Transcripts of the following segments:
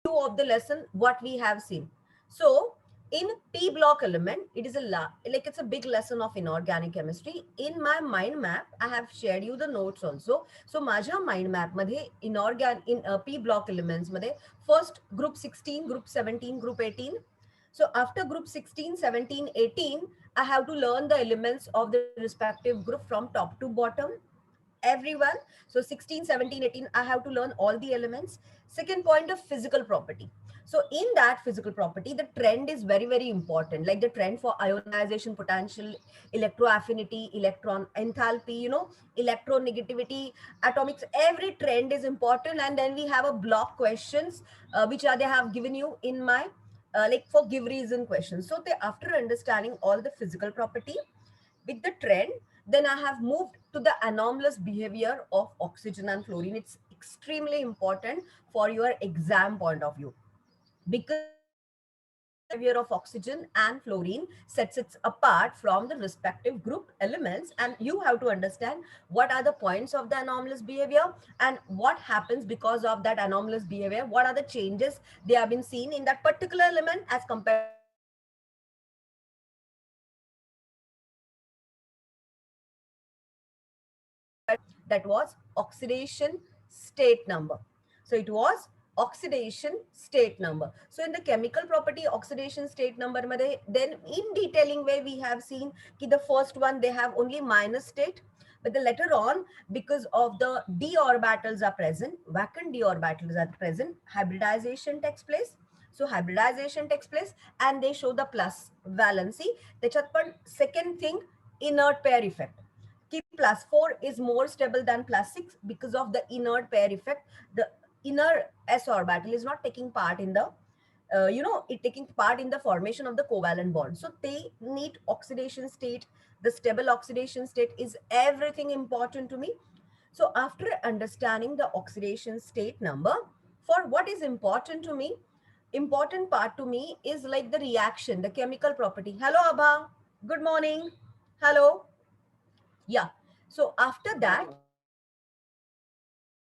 of the lesson what we have seen. So in P block element, it is like it's a big lesson of inorganic chemistry. In my mind map, I have shared you the notes also. So माझ्या mind map मध्ये in P block elements मध्ये first group 16, group 17, group 18. So after group 16, 17, 18, I have to learn the elements of the respective group from top to bottom, everyone. So 16, 17, 18, I have to learn all the elements. Second point of physical property. So in that physical property, the trend is very, very important. Like the trend for ionization potential, electroaffinity, electron enthalpy, electronegativity, atomics, every trend is important. And then we have a block questions, which are they have given you in my like for give reason questions. So they, after understanding all the physical property with the trend, then I have moved to the anomalous behavior of oxygen and fluorine. It's extremely important for your exam point of view, because behavior of oxygen and fluorine sets it apart from the respective group elements, and you have to understand what are the points of the anomalous behavior and what happens because of that anomalous behavior, what are the changes they have been seen in that particular element as compared to that particular element. So that is the first criteria we have studied. That was oxidation state number. So it was oxidation state number. So in the chemical property oxidation state number then in detailing way we have seen ki the first one they have only minus state, but the later on, because of the d orbitals are present, vacant d orbitals are present, hybridization takes place. So hybridization takes place and they show the plus valency. त्याच्यात पण second thing, inert pair effect. Ki plus 4 is more stable than plus 6 because of the inert pair effect. The inner s orbital is not taking part in the it taking part in the formation of the covalent bond. So they need oxidation state. The stable oxidation state is everything important to me. So after understanding the oxidation state number, for what is important to me, important part to me is like the reaction, the chemical property. Hello Abha, good morning. Hello. Yeah. So after that,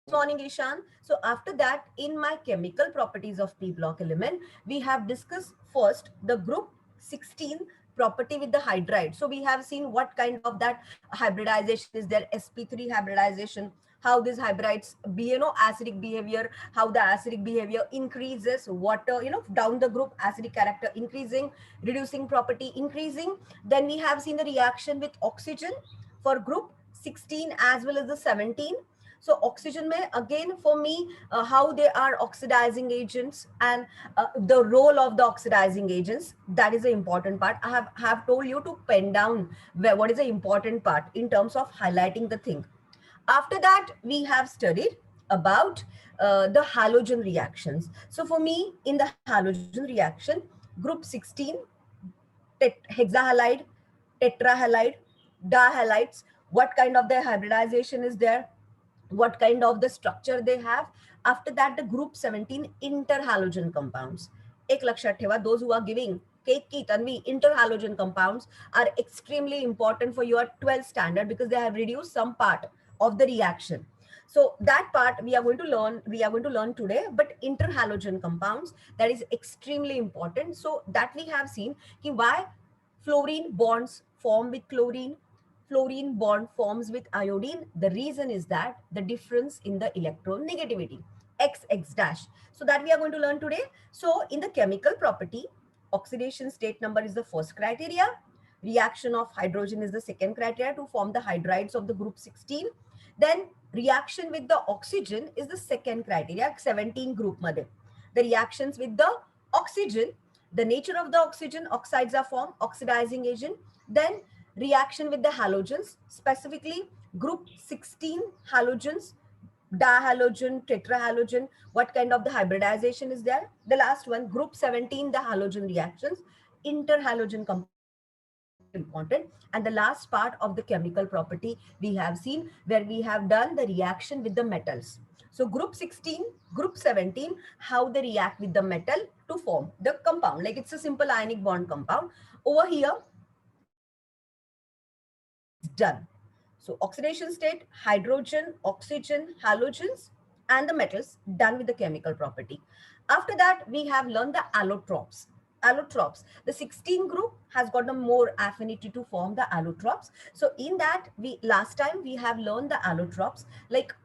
good morning, Ishan. So after that, in my chemical properties of P block element, we have discussed first the group 16 property with the hydride. So we have seen what kind of that hybridization is there, sp3 hybridization, how these hybrids be, acidic behavior, how the acidic behavior increases water, down the group acidic character increasing, reducing property increasing. Then we have seen the reaction with oxygen for group 16 as well as the 17. So oxygen mein again for me, how they are oxidizing agents and the role of the oxidizing agents, that is the important part. I have told you to pen down what is the important part in terms of highlighting the thing. After that we have studied about the halogen reactions. So for me, in the halogen reaction, group 16, hexahalide, tetrahalide, dihalides, what kind of the hybridization is there, what kind of the structure they have. After that, the group 17 interhalogen compounds. Ek lakshat theva, those who are giving cake ki tanvi, interhalogen compounds are extremely important for your 12th standard because they have reduced some part of the reaction. So that part we are going to learn today. But interhalogen compounds, that is extremely important. So that we have seen ki why fluorine bonds form with chlorine, fluorine bond forms with iodine. The reason is that the difference in the electronegativity, XX dash. So that we are going to learn today. So in the chemical property, oxidation state number is the first criteria. Reaction of hydrogen is the second criteria to form the hydrides of the group 16. Then reaction with the oxygen is the second criteria, 17 group made. The reactions with the oxygen, the nature of the oxygen, oxides are formed, oxidizing agent. Then reaction with the halogens, specifically group 16 halogens, dihalogen, tetrahalogen, what kind of the hybridization is there. The last one, group 17, the halogen reactions, interhalogen compounds, extremely important. And the last part of the chemical property we have seen where we have done the reaction with the metals. So group 16, group 17, how they react with the metal to form the compound. Like it's a simple ionic bond compound. Over here, it's done. So oxidation state, hydrogen, oxygen, halogens, and the metals done with the chemical property. After that, we have learned the allotropes. Allotropes. The 16 group has got a more affinity to form the allotropes. So in that, we last time we have learned the allotropes like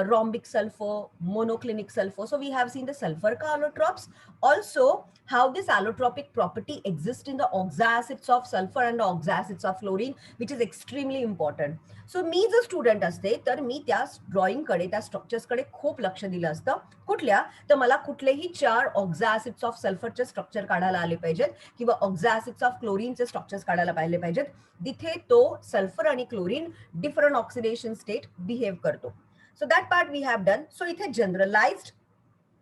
rhombic sulfur, monoclinic sulfur. So we have seen the sulfur allotropes. Also, how this allotropic property exists in the oxoacids of sulfur and the oxoacids of fluorine, which is extremely important. सो मी जर student असते तर मी त्या ड्रॉइंगकडे त्या स्ट्रक्चर्सकडे खूप लक्ष दिलं असतं. कुठल्या तर मला कुठलेही 4 ऑक्झासिड्स ऑफ सल्फरचे स्ट्रक्चर काढायला आले पाहिजेत किंवा ऑक्झासिड्स ऑफ क्लोरीनचे स्ट्रक्चर्स काढायला पाहिले पाहिजेत जिथे तो सल्फर आणि chlorine different oxidation state behave करतो. So that part we have done. So इथे जनरलाइज्ड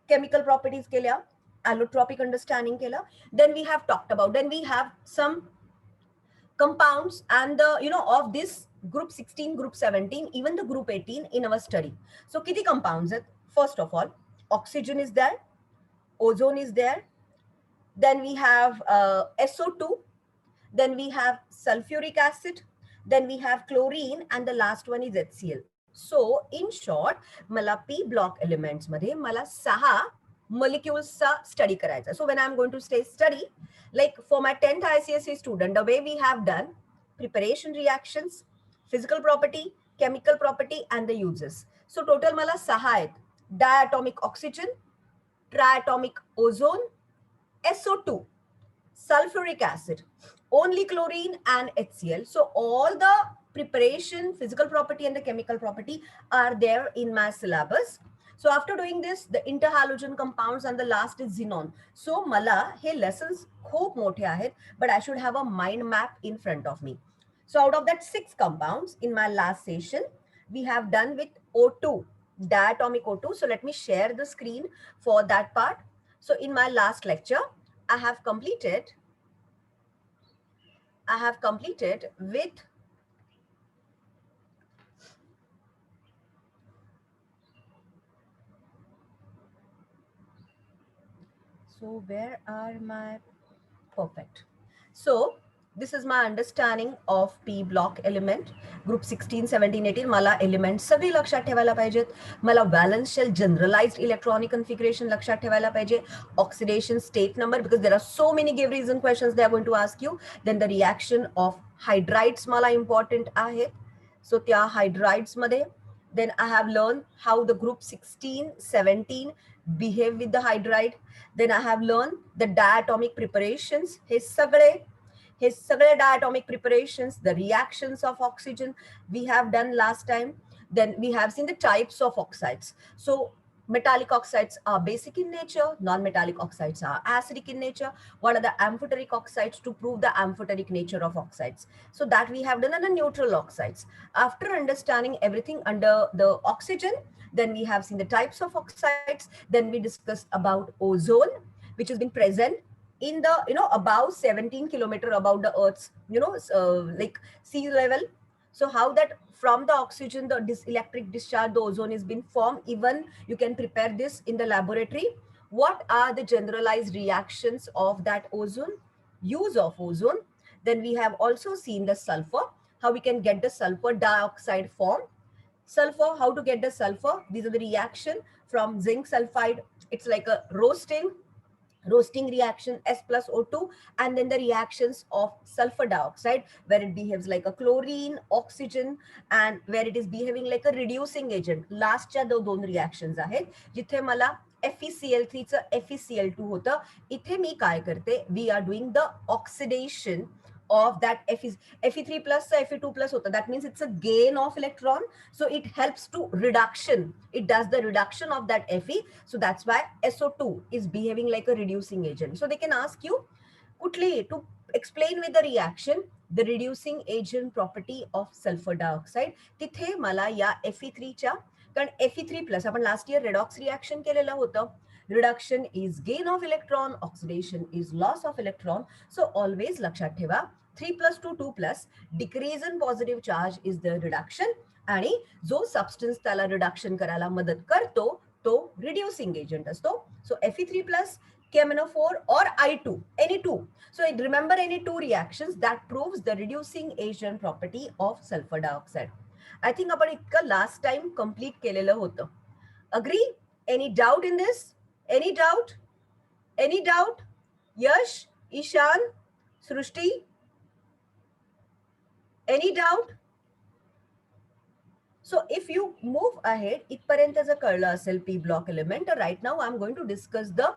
केमिकल प्रॉपर्टीज केल्या, allotropic understanding केलं. Then we have talked about, then we have some compounds and the of this group 16, group 17, even the group 18 in our study. So kiti compounds it. First of all, oxygen is there, ozone is there, then we have SO2, then we have sulfuric acid, then we have chlorine, and the last one is HCl. So in short, मला P block elements मध्ये मला 6 molecules चा study करायचा. So when I'm going to study, like for my 10th ICSE student, the way we have done preparation reactions, physical property, chemical property, and the uses. So total मला 6 आहेत. Diatomic oxygen, triatomic ozone, SO2, sulfuric acid, only chlorine, and HCl. So all the preparation, physical property, and the chemical property are there in my syllabus. So after doing this, the interhalogen compounds and the last is xenon. So मला हे lessons खूप मोठे आहेत, but I should have a mind map in front of me. So out of that 6 compounds in my last session, we have done with O2, diatomic O2. So let me share the screen for that part. So in my last lecture, I have completed with so where are my perfect. So this is my understanding of P block element. Group 16, 17, 18 मला element सगळी लक्षात ठेवायला पाहिजेत. मला valence shell generalised electronic configuration लक्षात ठेवायला पाहिजे. Oxidation state number, because there are so many give reason questions they are going to ask you. Then the reaction of hydrides मला important आहेत. So त्या hydrides मध्ये then I have learned how the group 16, 17 behave with the hydride. Then I have learned the diatomic preparations. His sagale diatomic preparations, the reactions of oxygen we have done last time. Then we have seen the types of oxides. So metallic oxides are basic in nature, non-metallic oxides are acidic in nature. What are the amphoteric oxides to prove the amphoteric nature of oxides? So that we have done, and the neutral oxides. After understanding everything under the oxygen, then we have seen the types of oxides. Then we discussed about ozone, which has been present in the above 17 kilometer above the Earth's like sea level. So how that from the oxygen, the electric discharge, the ozone is being formed. Even you can prepare this in the laboratory. What are the generalized reactions of that ozone? Use of ozone. Then we have also seen the sulfur, how we can get the sulfur dioxide form. Sulfur, how to get the sulfur? These are the reaction from zinc sulfide. It's like a roasting reaction, S plus O2, and then the reactions of sulfur dioxide, where it behaves like a chlorine, oxygen, and where it is behaving like a reducing agent. Lastच्या दोन reactions आहेत जिथे मला FeCl3 चं FeCl2 होतं. इथे मी काय करते, we are doing the oxidation of that Fe3 plus Fe2 plus hota. That means it's a gain of electron. So it helps to reduction. It does the reduction of that Fe. So that's why SO2 is behaving like a reducing agent. So they can ask you kutli to explain with the reaction the reducing agent property of sulfur dioxide. तिथे मला या Fe3 च्या, कारण Fe3 plus आपण last year redox reaction केलेलं होतं. Reduction is gain of electron, oxidation is loss of electron. So always लक्षात ठेवा 3 plus 2 2 plus, decrease in positive charge is the reduction, आणि जो substance त्याला reduction करायला मदत करतो तो reducing agent असतो. So Fe3 plus, KMnO4 or I2, any two. So remember any two reactions that proves the reducing agent property of sulfur dioxide. I think आपण इतकं last time complete केलेलं होतं. Agree? Any doubt in this? Any doubt? Any doubt? Yash, Ishan, Srushti? Any doubt? So if you move ahead, इथपर्यंत जर कळलं असेल P block element, right now I'm going to discuss the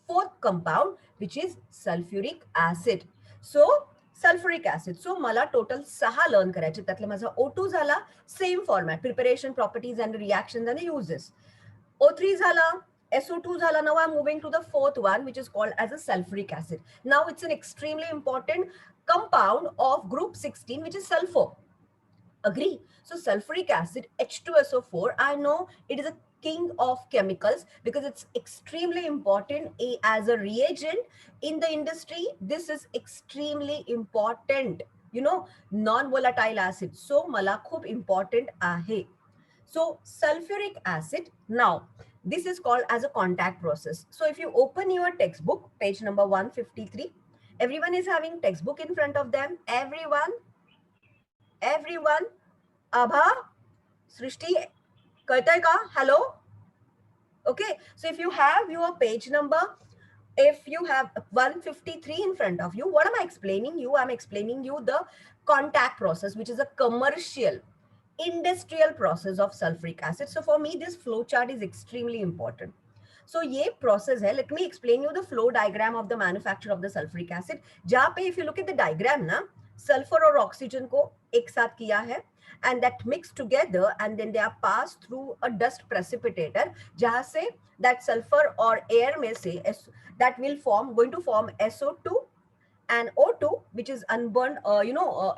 fourth compound, which is sulfuric acid. So sulfuric acid. So मला total 6 learn करायचे. त्यातला माझा O2 झाला, same format, preparation, properties and reactions and uses. O3 झाला, SO2 झाला. Now I'm moving to the fourth one, which is called as a sulfuric acid. Now it's an extremely important compound of group 16, which is sulfur. Agree? So sulfuric acid, H2SO4, I know it is a king of chemicals because it's extremely important as a reagent in the industry. This is extremely important, you know, non-volatile acid. So मला खूप important आहे. So sulfuric acid, now this is called as a contact process. So if you open your textbook, page number 153, everyone is having textbook in front of them. Everyone, Abha, Srishti, कळतंय का? Hello? Okay, so if you have your page number, if you have 153 in front of you, what am I explaining you? I'm explaining you the contact process, which is a commercial, industrial process of sulfuric acid. So for me, this flow chart is extremely important. So ये process है. Let me explain you the flow diagram of the manufacture of the sulfuric acid. जहाँ पे if you look at the diagram ना, sulfur और oxygen को एक साथ किया है, and that mixed together, and then they are passed through a dust precipitator, जहाँ से that sulfur or air में से that will form, going to form SO2 and O2, which is unburned,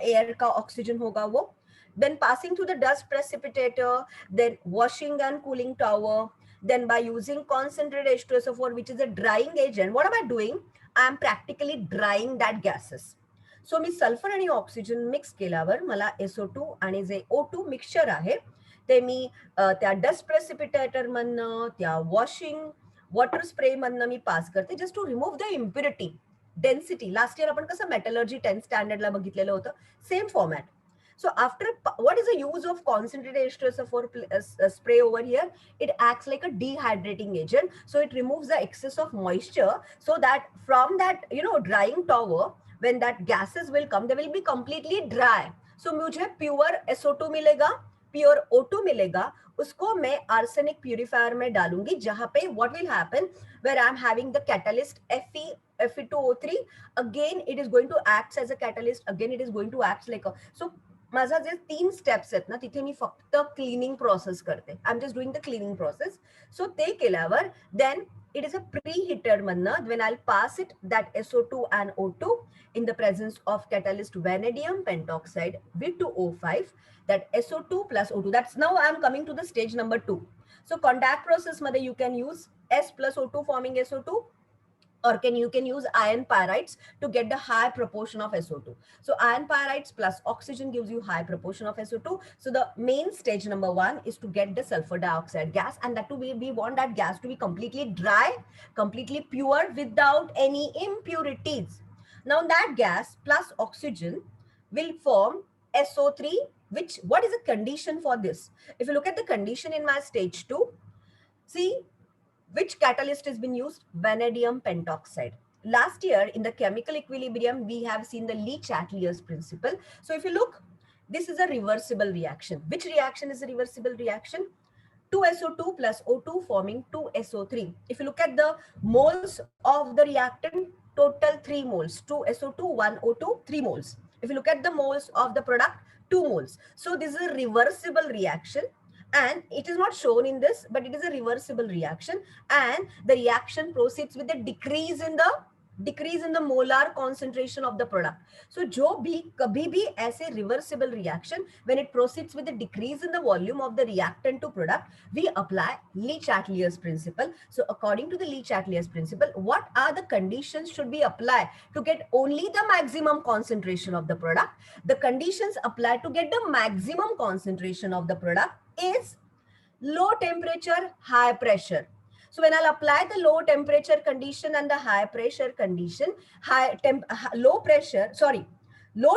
air का oxygen होगा वो. Then passing through the dust precipitator, then washing and cooling tower. Then by using concentrated H2SO4, which is a drying agent, what am I doing? I am practically drying that gases. So me sulphur आणि oxygen mix केल्यावर मला SO2 आणि जे O2 mixture आहे ते मी त्या dust precipitator मधनं, त्या washing water spray मधनं मी पास करते, just to remove the impurity density. Last year आपण कसं मेटलर्जी 10th स्टँडर्डला बघितलेलं होतं, same format. So after, what is the use of concentrated H2SO4 spray over here? It acts like a dehydrating agent. So it removes the excess of moisture so that from that, drying tower, when that gases will come, they will be completely dry. So मुझे pure SO2 मिलेगा, pure O2 मिलेगा, उसको मैं arsenic purifier में डालूंगी, जहाँ पे what will happen, where I'm having the catalyst Fe2O3, again it is going to act as a catalyst, again it is going to act like a, so माझा जे 3 steps आहेत ना, तिथे मी फक्त क्लीनिंग प्रोसेस करते. I am just doing the cleaning process. So ते केल्यावर then it is a preheater manna when I'll pass it that SO2 and O2 in the presence of catalyst vanadium pentoxide V2O5, that SO2 plus O2. That's now I'm coming to the stage number 2. So contact process mother you can use S plus O2 forming SO2, or you can use iron pyrites to get the high proportion of SO2. So iron pyrites plus oxygen gives you high proportion of SO2. So the main stage number 1 is to get the sulfur dioxide gas, and that too we want that gas to be completely dry, completely pure without any impurities. Now that gas plus oxygen will form SO3, which, what is the condition for this? If you look at the condition in my stage 2, see, which catalyst has been used? Vanadium pentoxide. Last year in the chemical equilibrium, we have seen the Le-Chatelier's principle. So if you look, this is a reversible reaction. Which reaction is a reversible reaction? 2SO2 plus O2 forming 2SO3. If you look at the moles of the reactant, total 3 moles. 2SO2, 1O2, 3 moles. If you look at the moles of the product, 2 moles. So this is a reversible reaction. And it is not shown in this, but it is a reversible reaction, and the reaction proceeds with a decrease in the molar concentration of the product. So जो भी कभी भी ऐसे reversible reaction, when it proceeds with a decrease in the volume of the reactant to product, we apply Le-Chatelier's principle. So according to the Le-Chatelier's principle, what are the conditions should be applied to get only the maximum concentration of the product? The conditions applied to get the maximum concentration of the product is low temperature, high pressure. So when I'll apply the low temperature condition and the high pressure condition, low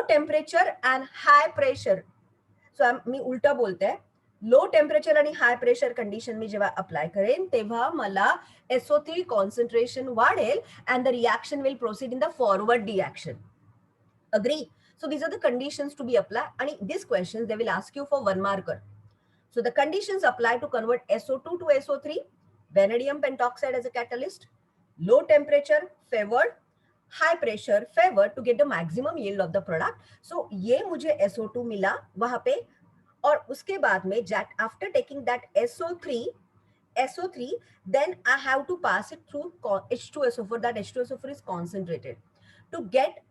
temperature and high pressure. So मी उल्टा बोलते हैं, low temperature आणि high pressure condition मी जेव्हा apply करेन तेव्हा मला SO3 concentration वाढेल and the reaction will proceed in the forward reaction. Agree? So these are the conditions to be applied. And these questions, they will ask you for 1 marker. So the conditions apply to convert SO2 to SO3, vanadium pentoxide as a catalyst, low temperature favored, high pressure favored to get the maximum yield of the product. So ये मुझे SO2 मिला वहां पे, और उसके बाद में after taking that SO3, then I have to pass it through H2SO4. That H2SO4 is concentrated to get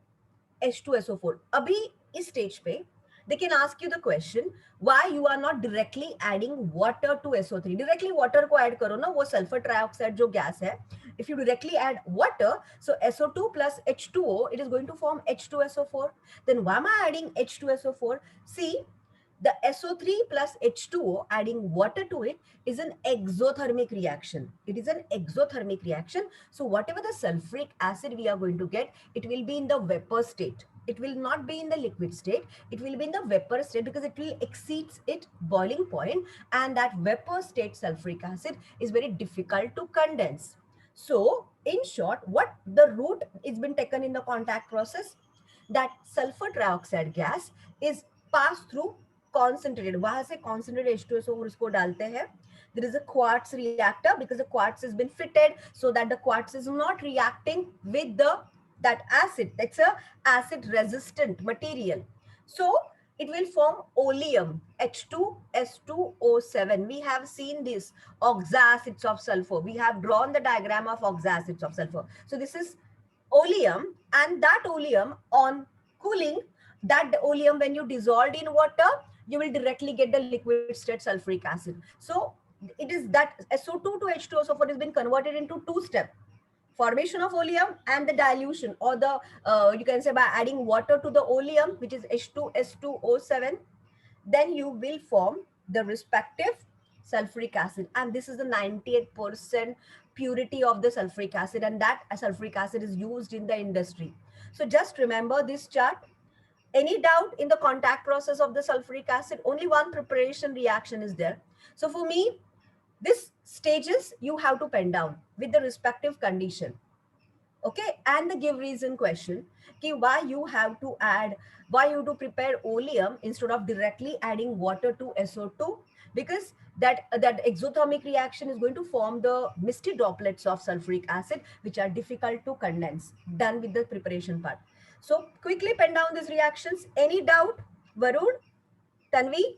H2SO4. अभी इस stage पे they can ask you the question why you are not directly adding water to SO3. Directly water को add करो ना, वो sulfur trioxide जो gas है. If you directly add water, so SO2 plus H2O, it is going to form H2SO4. Then why am I adding H2SO4? See, the SO3 plus H2O adding water to it is an exothermic reaction. It is an exothermic reaction. So whatever the sulfuric acid we are going to get, it will be in the vapor state. It will not be in the liquid state. It will be in the vapor state because it will exceeds its boiling point, and that vapor state sulfuric acid is very difficult to condense. So in short, what the route is been taken in the contact process, that sulfur trioxide gas is passed through concentrated, वहां से concentrated H2SO उसको डालते हैं. There is a quartz reactor because the quartz has been fitted so that the quartz is not reacting with that acid. That's a acid resistant material. So it will form oleum, H2S2O7. We have seen this oxacids of sulfur. We have drawn the diagram of oxacids of sulfur. So this is oleum, and that oleum on cooling, that oleum when you dissolved in water, you will directly get the liquid state sulfuric acid. So it is that SO2 to H2SO4 has been converted into two steps: formation of oleum and the dilution, or the you can say by adding water to the oleum, which is H2S2O7, then you will form the respective sulfuric acid, and this is the 98% purity of the sulfuric acid, and that sulfuric acid is used in the industry. So just remember this chart. Any doubt in the contact process of the sulfuric acid? Only one preparation reaction is there. So for me, this stages you have to pen down with the respective condition. Okay, and the give reason question, okay, why you have to prepare oleum instead of directly adding water to SO2, because that exothermic reaction is going to form the misty droplets of sulfuric acid which are difficult to condense. Done with the preparation part. So quickly pen down these reactions. Any doubt? Varun, Tanvi,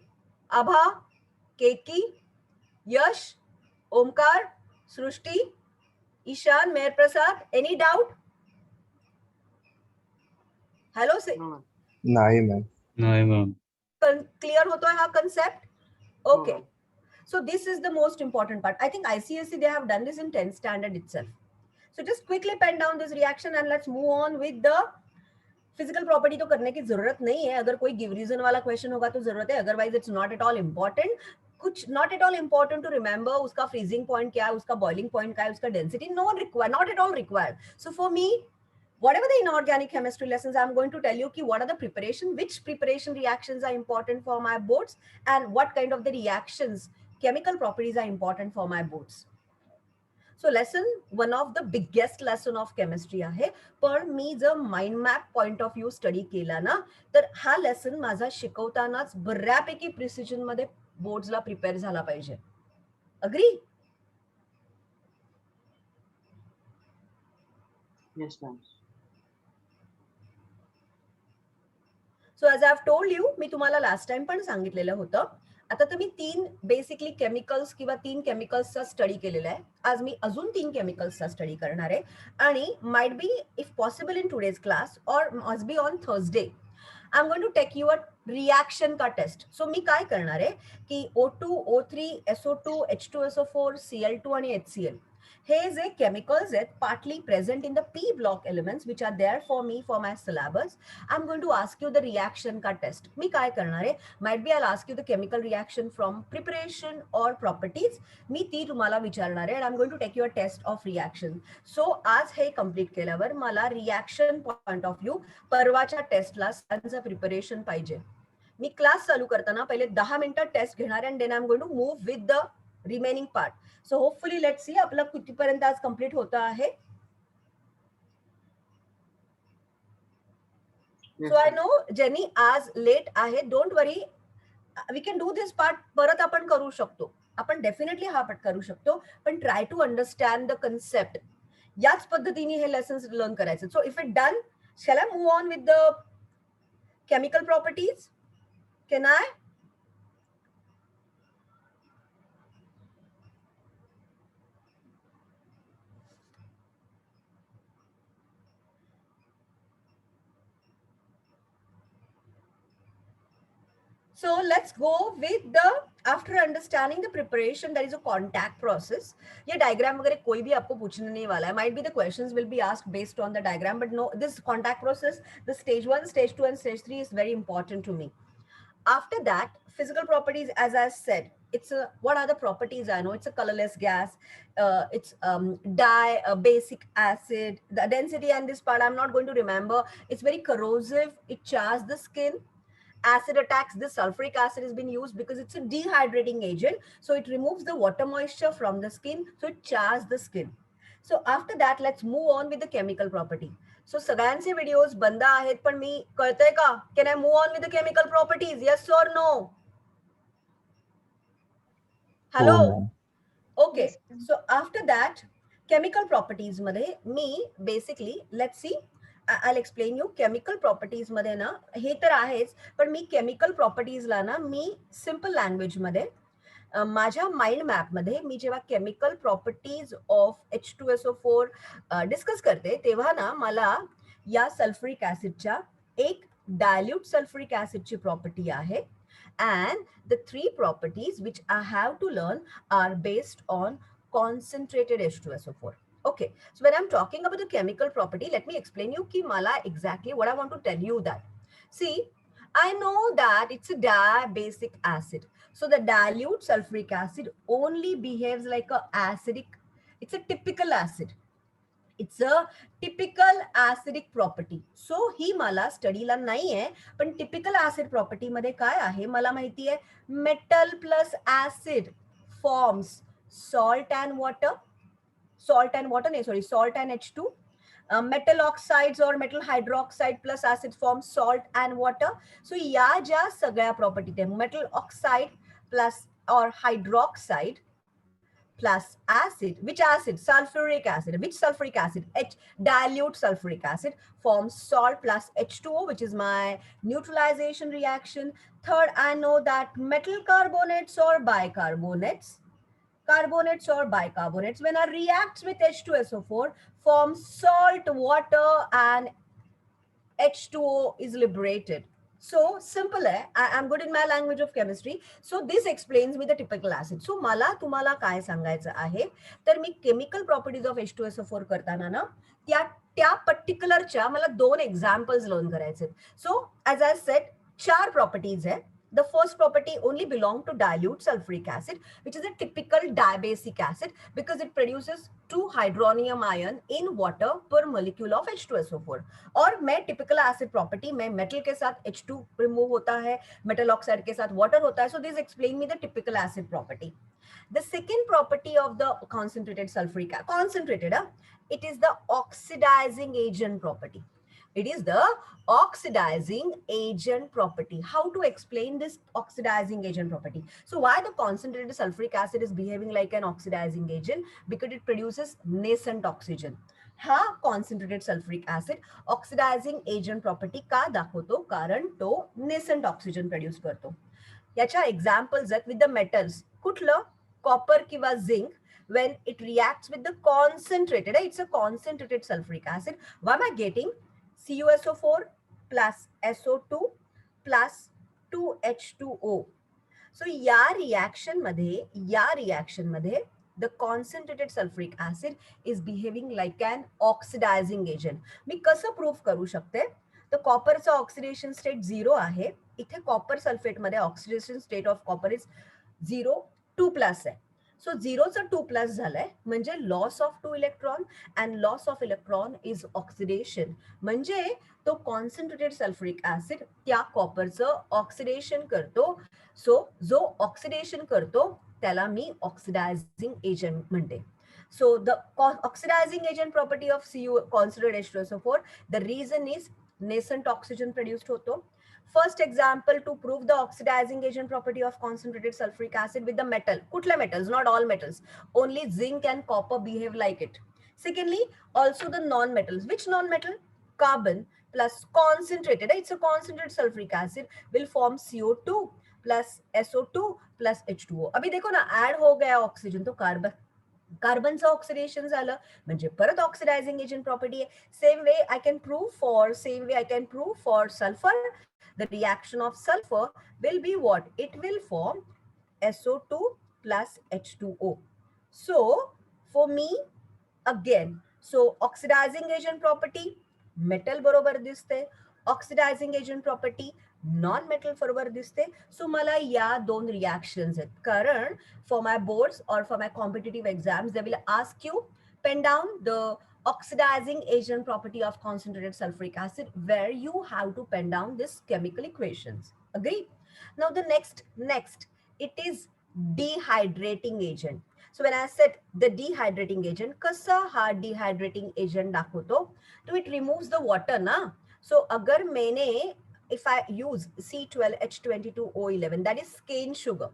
Abha, Keki, Yash, Omkar, Srushti, Ishan, Meher Prasad, any doubt? Hello, say. नहीं ma'am. नहीं ma'am. Clear होता है हाँ concept? Okay. So this is the most important part. I think ICSE, they have done this in 10th standard itself. So just quickly pen down this reaction and let's move on with the physical property. तो करने की जरूरत नहीं है. अगर कोई give reason वाला question होगा तो जरूरत है. Otherwise it's not at all important. कुछ not at all important to remember उसका freezing point क्या है, उसका boiling point क्या है, उसका density, not at all required. So for me, whatever the inorganic chemistry lessons, I'm going to tell you what are the which preparation reactions are important for my boards, and what kind of the reactions, chemical properties are important for my boards. So lesson, one of the biggest lesson of chemistry आहे, पण मी जर mind map point of view study केला ना, तर हा lesson माझा शिकवतानाच बऱ्यापैकी precision मध्ये बोर्ड्सला प्रिपेअर झाला पाहिजे. Agree? Yes, ma'am. So as I have told you, मी तुम्हाला लास्ट टाइम पण सांगितलेलं होतं, आता तुम्ही 3 बेसिकली केमिकल्स किंवा 3 केमिकल्सचा स्टडी केलेला आहे. आज मी अजून 3 केमिकल्सचा स्टडी करणार आहे, आणि might be if possible in today's class और must be on Thursday, I am going to take your reaction का टेस्ट. सो मी काय करणार आहे की O2, O3, SO2, H2SO4, Cl2 आणि HCl हे जे chemicals आहेत partly present in the P block elements which are there for me for my syllabus, I'm going to ask you the reaction का test. मी काय करणार आहे, might be I'll ask you the chemical reaction from preparation or properties. मी ती तुम्हाला विचारणार आहे, and I'm going to take your test of reaction. So आज हे complete केल्यावर मला reaction point of view परवाच्या टेस्टला सगळ्यांचं प्रिपरेशन पाहिजे. मी क्लास चालू करताना पहिले 10 मिनिटं टेस्ट घेणार and then I am going to move with the remaining part. So hopefully let's see आपलं कितीपर्यंत आज कम्प्लीट होतं आहे. सो आय नो जेनी आज लेट आहे, don't worry, we can do this part. परत आपण करू शकतो, आपण डेफिनेटली हा पार्ट करू शकतो, पण try to understand the concept. याच पद्धतीने हे लेसन्स लर्न करायचे. So if it done, shall I move on with the chemical properties? Can I? So let's go with the, after understanding the preparation, there is a contact process. ये diagram वगैरह कोई भी आपको पूछने नहीं वाला है. Might be the questions will be asked based on the diagram, but no, this contact process, the stage 1, stage 2 and stage 3 is very important to me. After that, physical properties, as I said, it's a, what are the properties? I know it's a colorless gas, it's dye, basic acid, the density, and this part I'm not going to remember. It's very corrosive, it chars the skin. Acid attacks, this sulfuric acid has been used because it's a dehydrating agent, so it removes the water moisture from the skin, so it chars the skin. So after that, let's move on with the chemical property. So सगळ्यांचे videos बंद आहेत, पण मी कळतंय का? Can I move on with the chemical properties? Yes or no? Hello? Okay. So after that, chemical properties मध्ये मी basically, let's see, I'll explain you. chemical properties मध्ये ना हे तर आहेच, पण मी chemical properties ला ना मी simple language मध्ये माझ्या माइंड मॅप मध्ये मी जेव्हा chemical properties of H2SO4 discuss करते, तेव्हा ना मला या सल्फ्युरिक ऍसिडच्या एक डायल्यूट सल्फ्युरिक ऍसिडची प्रॉपर्टी आहे, and the three properties which I have to learn are based on concentrated H2SO4. Okay, so when I'm talking about the chemical property, let me explain you ki mala exactly what I want to tell you that. See, I know that it's a diabasic acid. So the dilute sulfuric acid only behaves like a acidic. It's a typical acid. It's a typical acidic property. So ही मला स्टडीला नाही आहे, पण typical acid property मध्ये काय आहे मला माहिती आहे. Metal plus acid forms salt and water. Salt and water, no, sorry, salt and H2. Metal oxides or metal hydroxide plus acid form salt and water. So या ज्या सगळ्या प्रॉपर्टी आहेत, metal oxide plus or hydroxide plus acid. Which acid? Sulfuric acid. Which sulfuric acid? Dilute sulfuric acid forms salt plus H2O, which is my neutralization reaction. Third, I know that metal carbonates or bicarbonates, when I reacts with H2SO4, forms salt, water, and H2O is liberated. So simple है. I'm good in my language of chemistry. So this explains me the typical acid. So मला तुम्हाला काय सांगायचं आहे, तर मी chemical properties of H2SO4 करताना ना त्या पर्टिक्युलरच्या मला 2 एक्झाम्पल्स लर्न करायचे. सो ॲज आय सेड, 4 प्रॉपर्टीज आहे. The first property only belong to dilute sulfuric acid, which is a typical diabasic acid because it produces 2 hydronium ion in water per molecule of H2SO4. और मैं typical acid property में metal के साथ H2 remove होता है, metal oxide के साथ water होता है. So this explain me the typical acid property. The second property of the concentrated sulfuric acid, concentrated, it is the oxidizing agent property. It is the oxidizing agent property. How to explain this oxidizing agent property? So why the concentrated sulfuric acid is behaving like an oxidizing agent? Because it produces nascent oxygen. हा concentrated sulfuric acid oxidizing agent property का दाखवतो? कारण तो nascent oxygen produce करतो. याच्या examples आहेत with the metals. कुठलं? Copper किंवा zinc. When it reacts with the concentrated, it's a concentrated sulfuric acid. Why am I getting CuSO4 plus SO2 plus 2H2O. So या reaction मध्ये the concentrated sulfuric acid is behaving like an oxidizing agent. मी कसं proof करू शकते? तर कॉपरचा oxidation state 0 आहे. इथे copper sulphate मध्ये oxidation state of copper is 0, 2 plus आहे. सो झिरोचं 2+ झालंय म्हणजे loss of 2 electron and loss of electron is oxidation. म्हणजे तो कॉन्सन्ट्रेटेड सल्फ्युरिक ऍसिड त्या कॉपरचं ऑक्सिडेशन करतो. सो जो ऑक्सिडेशन करतो त्याला मी ऑक्सिडायझिंग एजंट म्हणते. So the oxidizing agent property of Cu concentrated H2SO4, the reason is nascent oxygen produced होतो. First example to prove the oxidizing agent property of concentrated sulfuric acid with the metal. कुठल्या metals? Not all metals. Only zinc and copper behave like it. Secondly, also the non-metals. Which non-metal? Carbon plus concentrated. It's a concentrated sulfuric acid will form CO2 plus SO2 plus H2O. अभी देखो ना add हो गया oxygen तो कार्बनचं oxidation झालं म्हणजे परत oxidising agent property आहे. Same way I can prove for sulphur the reaction of sulphur will be what it will form SO2 plus H2O. So for me again, so oxidizing agent property metal बरोबर दिसते, oxidising agent property non metal बरोबर दिसते. सो मला या दोन reactions आहेत. कारण for my boards or for my competitive exams, they will ask you pen down the oxidizing agent property of concentrated sulfuric acid, where you have to pen down this chemical equations. Agree? Now the next, it is dehydrating agent. So when I said the dehydrating agent, कसा हा dehydrating agent दाखवतो? तो it removes the water ना. So अगर मैंने if I use C12H22O11, that is cane sugar.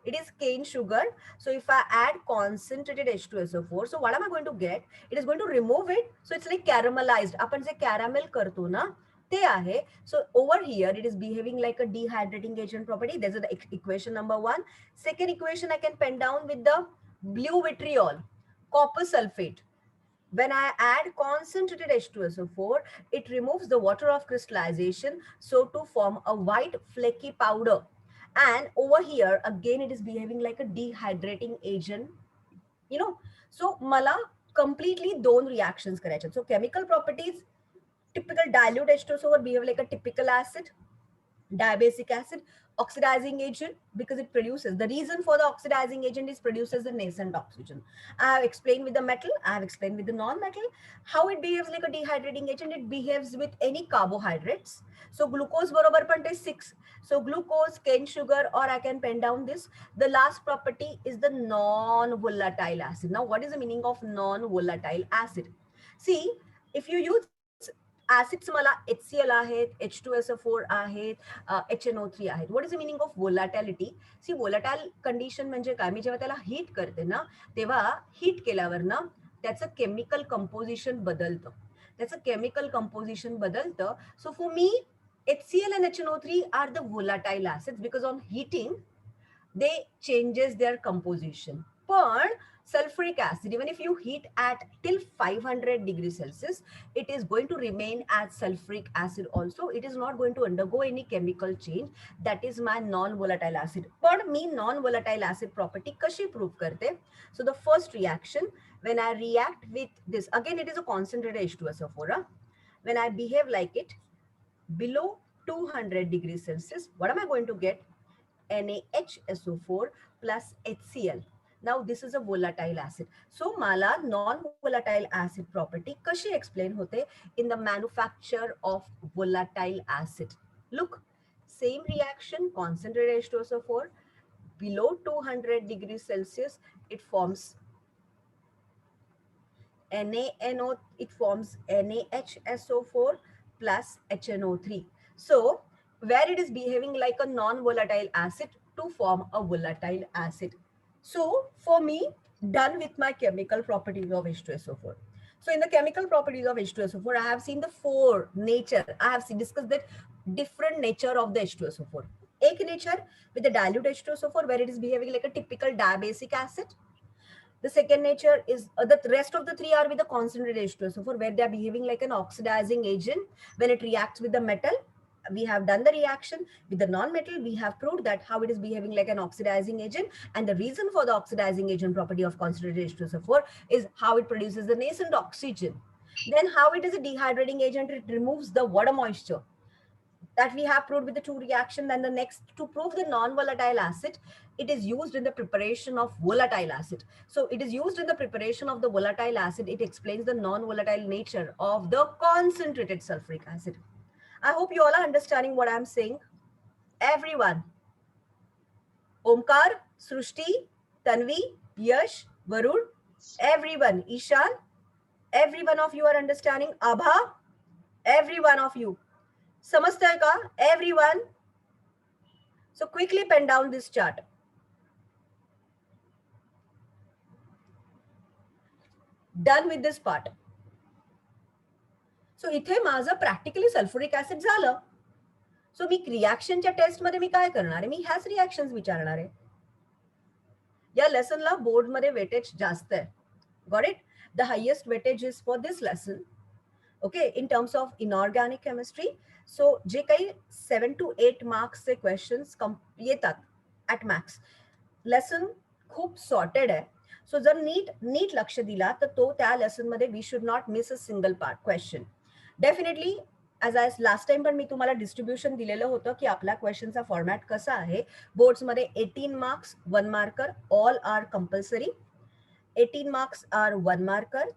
It is cane sugar. So if I add concentrated H2SO4, so what am I going to get? It is going to remove it. So it's like caramelized. आपण जे caramel करतो ना ते आहे. So over here it is behaving like a dehydrating agent property. This is the equation number 1. Second equation I can pen down with the blue vitriol, copper sulfate. When I add concentrated H2SO4, it removes the water of crystallization, so to form a white flaky powder. And over here, again, it is behaving like a dehydrating agent, you know. So, mala completely दोन reactions करायचे. So, chemical properties, typical dilute H2SO4 behave like a typical acid, diabasic acid, oxidizing agent because it produces, the reason for the oxidizing agent is produces the nascent oxygen. I have explained with the metal, I have explained with the non-metal how it behaves like a dehydrating agent. It behaves with any carbohydrates. So glucose barobar पण 6. So glucose, cane sugar, or I can pen down this. The last property is the non-volatile acid. Now what is the meaning of non-volatile acid? See, if you use acids मला HCl आहेत, H2SO4 आहेत, HNO3 आहेत. What is the meaning of volatility? See, volatile condition म्हणजे काय? मी जेव्हा त्याला heat करते ना तेव्हा हीट केल्यावर ना त्याचं केमिकल कंपोजिशन बदलतं. So for me HCl and HNO3 are the volatile acids because on heating they changes their composition. But sulfuric acid, even if you heat at till 500 degrees Celsius, it is going to remain as sulfuric acid also. It is not going to undergo any chemical change. That is my non-volatile acid. But me non-volatile acid property kashi prove karte? So the first reaction, when I react with this, again it is a concentrated H2SO4. When I behave like it, below 200 degrees Celsius, what am I going to get? NaHSO4 plus HCl. Now this is a volatile acid. So mala non-volatile acid property kashi explain hote in the manufacture of volatile acid. Look, same reaction, concentrated H2SO4 below 200 degrees Celsius, it forms NaNO, it forms NaHSO4 plus HNO3. So where it is behaving like a non-volatile acid to form a volatile acid. So for me, done with my chemical properties of H2SO4. So in the chemical properties of H2SO4, I have seen the four nature. I have discussed that different nature of the H2SO4. Ek nature with the dilute H2SO4 where it is behaving like a typical diabasic acid. The second nature is the rest of the three are with the concentrated H2SO4 where they are behaving like an oxidizing agent. When it reacts with the metal, we have done the reaction with the non-metal. We have proved that how it is behaving like an oxidizing agent, and the reason for the oxidizing agent property of concentrated H2SO4 is how it produces the nascent oxygen. Then how it is a dehydrating agent, it removes the water moisture. that we have proved with the two reaction. Then the next, to prove the non-volatile acid, it is used in the preparation of volatile acid. So it is used in the preparation of the volatile acid. It explains the non-volatile nature of the concentrated sulfuric acid. I hope you all are understanding what I'm saying. Everyone. Omkar, Srushti, Tanvi, Yash, Varun, everyone. Ishan, every one of you are understanding. Abha, every one of you. Samajhta ka? Everyone. So quickly pen down this chart. Done with this part. So इथे माझं practically sulphuric acid झालं. सो मी रिॲक्शनच्या test मध्ये मी काय करणार आहे, मी ह्याच reactions विचारणार आहे. या लेसनला बोर्ड मध्ये वेटेज जास्त आहे. Got it. The highest weightage is for this lesson. Okay, in terms of inorganic chemistry. So जे काही 7 to 8 मार्क्सचे क्वेश्चन्स येतात ऍट मॅक्स. लेसन खूप सॉर्टेड आहे. सो जर नीट लक्ष दिला तर तो त्या लेसन मध्ये we should not miss a single part question. Definitely as I last time पण मी तुम्हाला डिस्ट्रीब्युशन दिलेलं होतं की आपल्या क्वेश्चनचा फॉर्मॅट कसा आहे. बोर्ड्समध्ये 18 marks 1 marker, all are compulsory. 18 marks are 1 marker.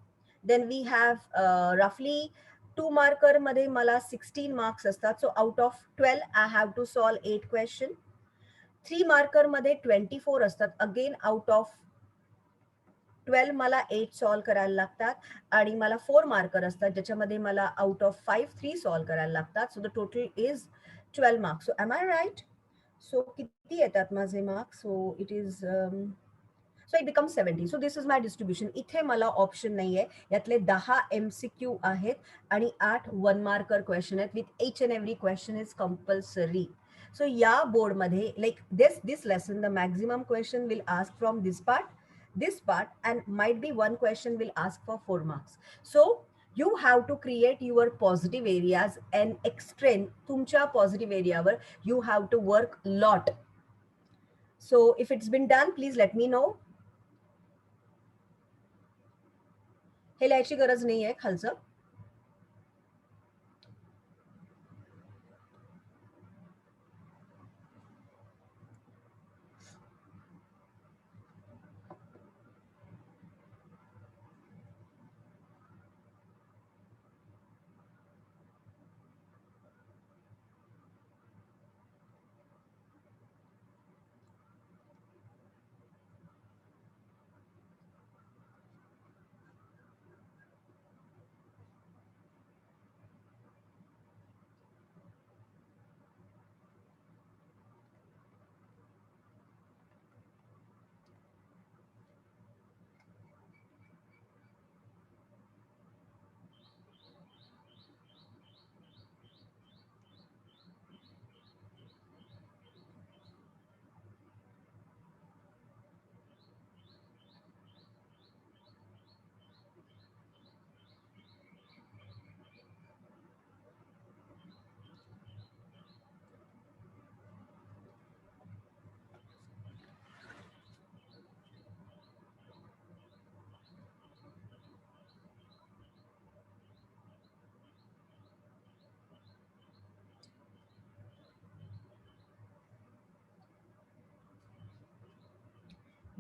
Then we have रफली 2 मार्कर मध्ये मला 16 मार्क्स असतात. So out of 12 I have to solve 8 question. 3 marker मध्ये 24 असतात. अगेन आउट ऑफ 12 मला 8 सॉल्व करायला लागतात आणि मला 4 मार्कर असतात ज्याच्यामध्ये मला आउट ऑफ 5 3 सॉल्व करायला लागतात. So the total is 12 marks. So am I right? So किती येतात माझे marks? So it is so it become 70. So this is my distribution. इथे मला ऑप्शन नाहीये. यातले 10 MCQ आहेत आणि 8 1 मार्कर क्वेश्चन आहेत. With each and every question is compulsory. So या बोर्ड मध्ये like this lesson the maximum question will ask from this part, and might be one question will ask for 4 marks. So you have to create your positive areas and extend तुमच्या positive एरियावर you have to work lot. So if it's been done, please let me know. हे लिहायची गरज नाहीये खालचं.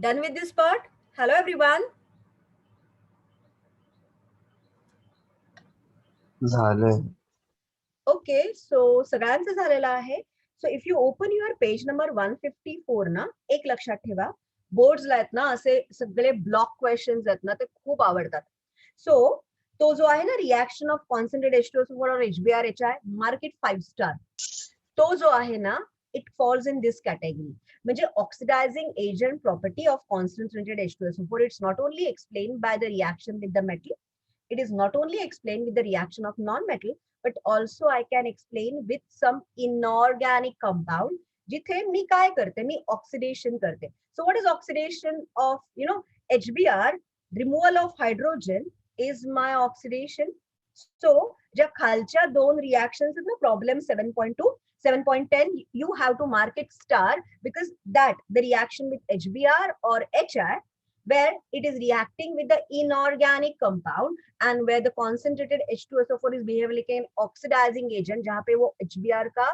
Done with this part? Hello everyone. झालंय. Okay, सो सगळ्यांचं झालेलं आहे. So if you open your page number 154 ना, एक लक्षात ठेवा, बोर्ड्सला आहेत ना असे सगळे ब्लॉक क्वेश्चन्स आहेत ना, ते खूप आवडतात. सो तो जो आहे ना रिएक्शन ऑफ कॉन्सन्ट्रेटेड H2SO4 और HBrHI, मार्क इट 5 स्टार. तो जो आहे ना, it falls in this category. म्हणजे oxidising agent property of concentrated H2SO4. It's not only explain by the reaction with the metal, it is not only explained with the reaction of non-metal, but also I can explain with some inorganic compound. जिथे मी काय करते, मी oxidation करते. So what is oxidation of HBr? Removal of hydrogen is my oxidation. So ज्या खालच्या दोन reactions आहेत ना, problem 7.2 7.10, you have to mark it star because that the reaction with HBr or HI where it is reacting with the inorganic compound and where the concentrated H2SO4 is behaving like an oxidizing agent, जहाँ पे वो HBr का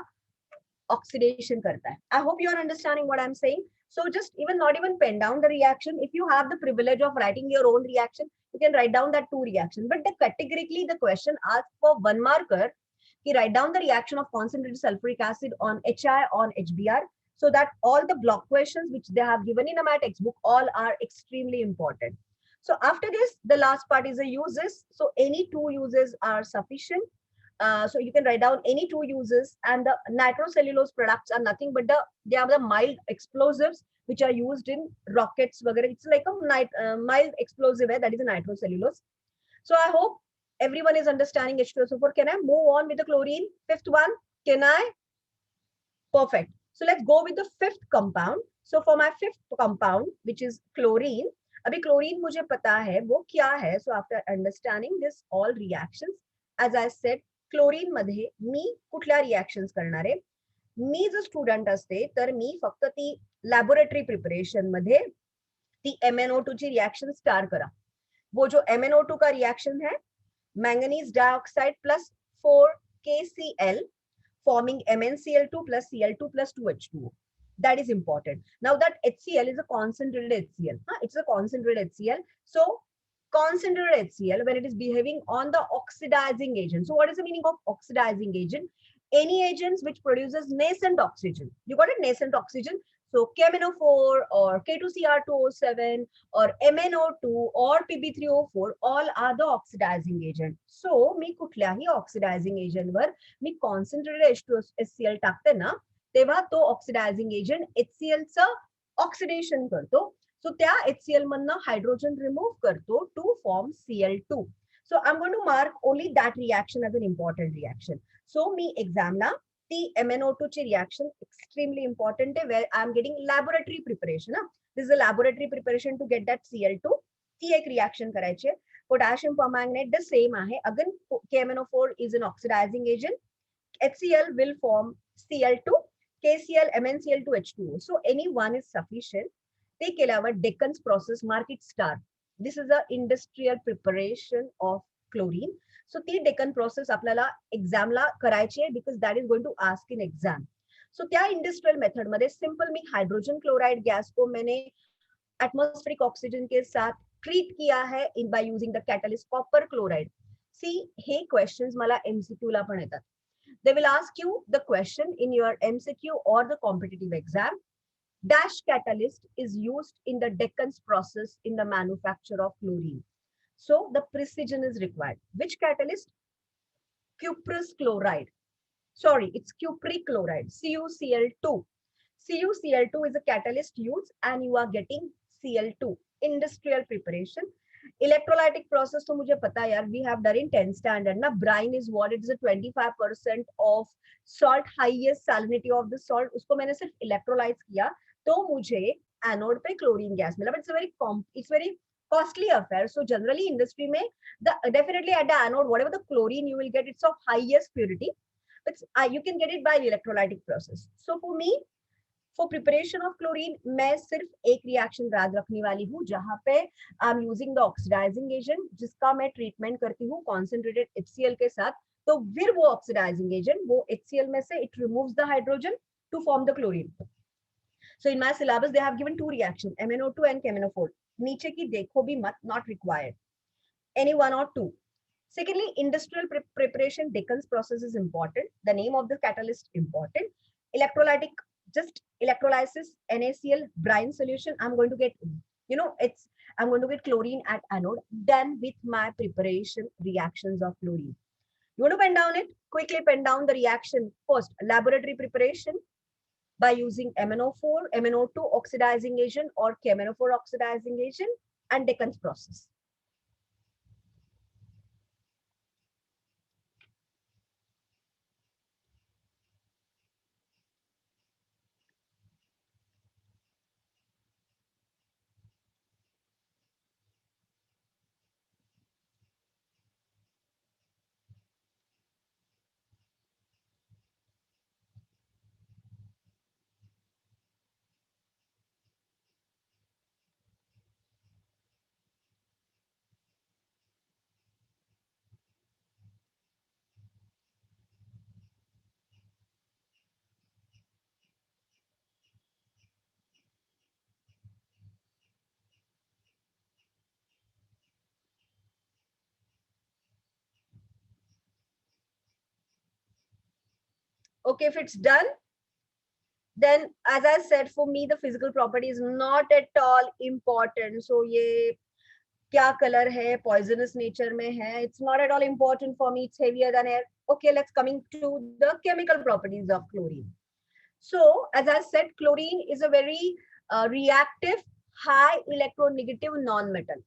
oxidation करता है. I hope you are understanding what I'm saying. So just even not even pen down the reaction. If you have the privilege of writing your own reaction, you can write down that two reaction. But categorically the question asks for one marker. He write down the reaction of concentrated sulfuric acid on HI on HBr, so that all the block questions which they have given in my textbook all are extremely important. So after this, the last part is the uses. So any two uses are sufficient. So you can write down any two uses, and the nitrocellulose products are nothing but they are the mild explosives which are used in rockets. It's like a mild explosive, that is a nitrocellulose. So I hope everyone is understanding H2SO4. Can I move on with the chlorine? Fifth one, can I? Perfect. So let's go with the fifth compound. So for my fifth compound, which is chlorine, अभी chlorine मुझे पता है वो क्या है. So after understanding this all reactions, as I said, chlorine मध्ये मी कुठल्या reactions करणार आहे? मी जर स्टुडंट असते तर मी फक्त ती लॅबोरेटरी प्रिपरेशन मध्ये ती MnO2 ची रिएक्शन स्टार्ट करा. वो जो MnO2 का रिएक्शन है, manganese dioxide plus 4KCl forming MnCl2 plus Cl2 plus 2H2O. That is important. Now that HCl is a concentrated HCl. It's a concentrated HCl. So concentrated HCl, when it is behaving on the oxidizing agent. So what is the meaning of oxidizing agent? Any agents which produces nascent oxygen. You got it? Nascent oxygen. So KMNO4 or K2Cr2O7 or MnO2 or Pb3O4 all are the oxidizing agent. So मी कुठल्याही oxidizing agent वर मी concentrated H2SCl टाकते ना, तेव्हा तो oxidising agent HCl चं oxidation करतो. सो त्या HCl मधनं हायड्रोजन रिमूव्ह करतो to form Cl2. So I'm going to mark only that reaction as an important reaction. So मी एक्झामला ती MnO2 ची रिएक्शन एक्स्ट्रीमली इंपॉर्टंट आहे, where I am getting laboratory preparation. This is a laboratory preparation to get that Cl2. ती एक reaction करायची आहे. Potassium permanganate the same आहे. Again KMNO4 is an oxidizing agent. HCl will form Cl2, KCl, MnCl2, H2O. So any one is sufficient. ते केल्यावर Deccan's process, mark it star. This is a industrial preparation of chlorine. So ती Deccan process आपल्याला एक्झामला करायची आहे, because that is going to ask in exam. So त्या industrial method मध्ये simple मी hydrogen chloride gas को मैंने एटमॉस्फेरिक ऑक्सीजन के साथ ट्रीट किया है in by using the catalyst copper chloride. See हे क्वेश्चंस मला एमसीक्यू ला पण येतात. They will ask you the question in your MCQ or the competitive exam. Dash catalyst is used in the Deccan's process in the manufacture of chlorine. So the precision is required. Which catalyst? Cuprous chloride. Sorry, it's cupric chloride, CuCl2. CuCl2 is a catalyst used and you are getting Cl2. Industrial preparation. Electrolytic process तो मुझे पता है यार, we have done in 10th standard ना. Brine is what? It is a 25% of salt, highest salinity of the salt. उसको मैंने सिर्फ electrolyte किया तो मुझे एनोड पे क्लोरीन गैस मिला. But it's very costly affair. So generally industry में definitely at the anode whatever the chlorine you will get, it's of highest purity. But you can get it by electrolytic process. So for me, for preparation of chlorine, मैं सिर्फ एक reaction याद रखने वाली हूँ जहाँ पे I am using the oxidising agent, जिसका मैं ट्रीटमेंट करती हूँ कॉन्सेंट्रेटेड HCl के साथ. तो फिर वो ऑक्सीडाइजिंग एजेंट वो HCl में से it removes the hydrogen to form the chlorine. So in my syllabus they have given two reaction, MnO2 and KMnO4. नीचे की देखो भी मत, not required. Any one or two. Secondly, industrial preparation, Deccan's process is important. The name of the catalyst important. Electrolytic, just electrolysis, NaCl, brine solution. I'm going to get, I'm going to get chlorine at anode. Then with my preparation reactions of chlorine. You want to pen down it? Quickly pen down the reaction. First, laboratory preparation by using MnO4, MnO2 oxidizing agent or KMnO4 oxidizing agent, and Deccan's process. Okay, if it's done, then as I said, for me, the physical property is not at all important. So ye क्या colour है, poisonous nature में है, it's not at all important for me, it's heavier than air. Okay, let's coming to the chemical properties of chlorine. So as I said, chlorine is a very reactive, high electronegative non-metal.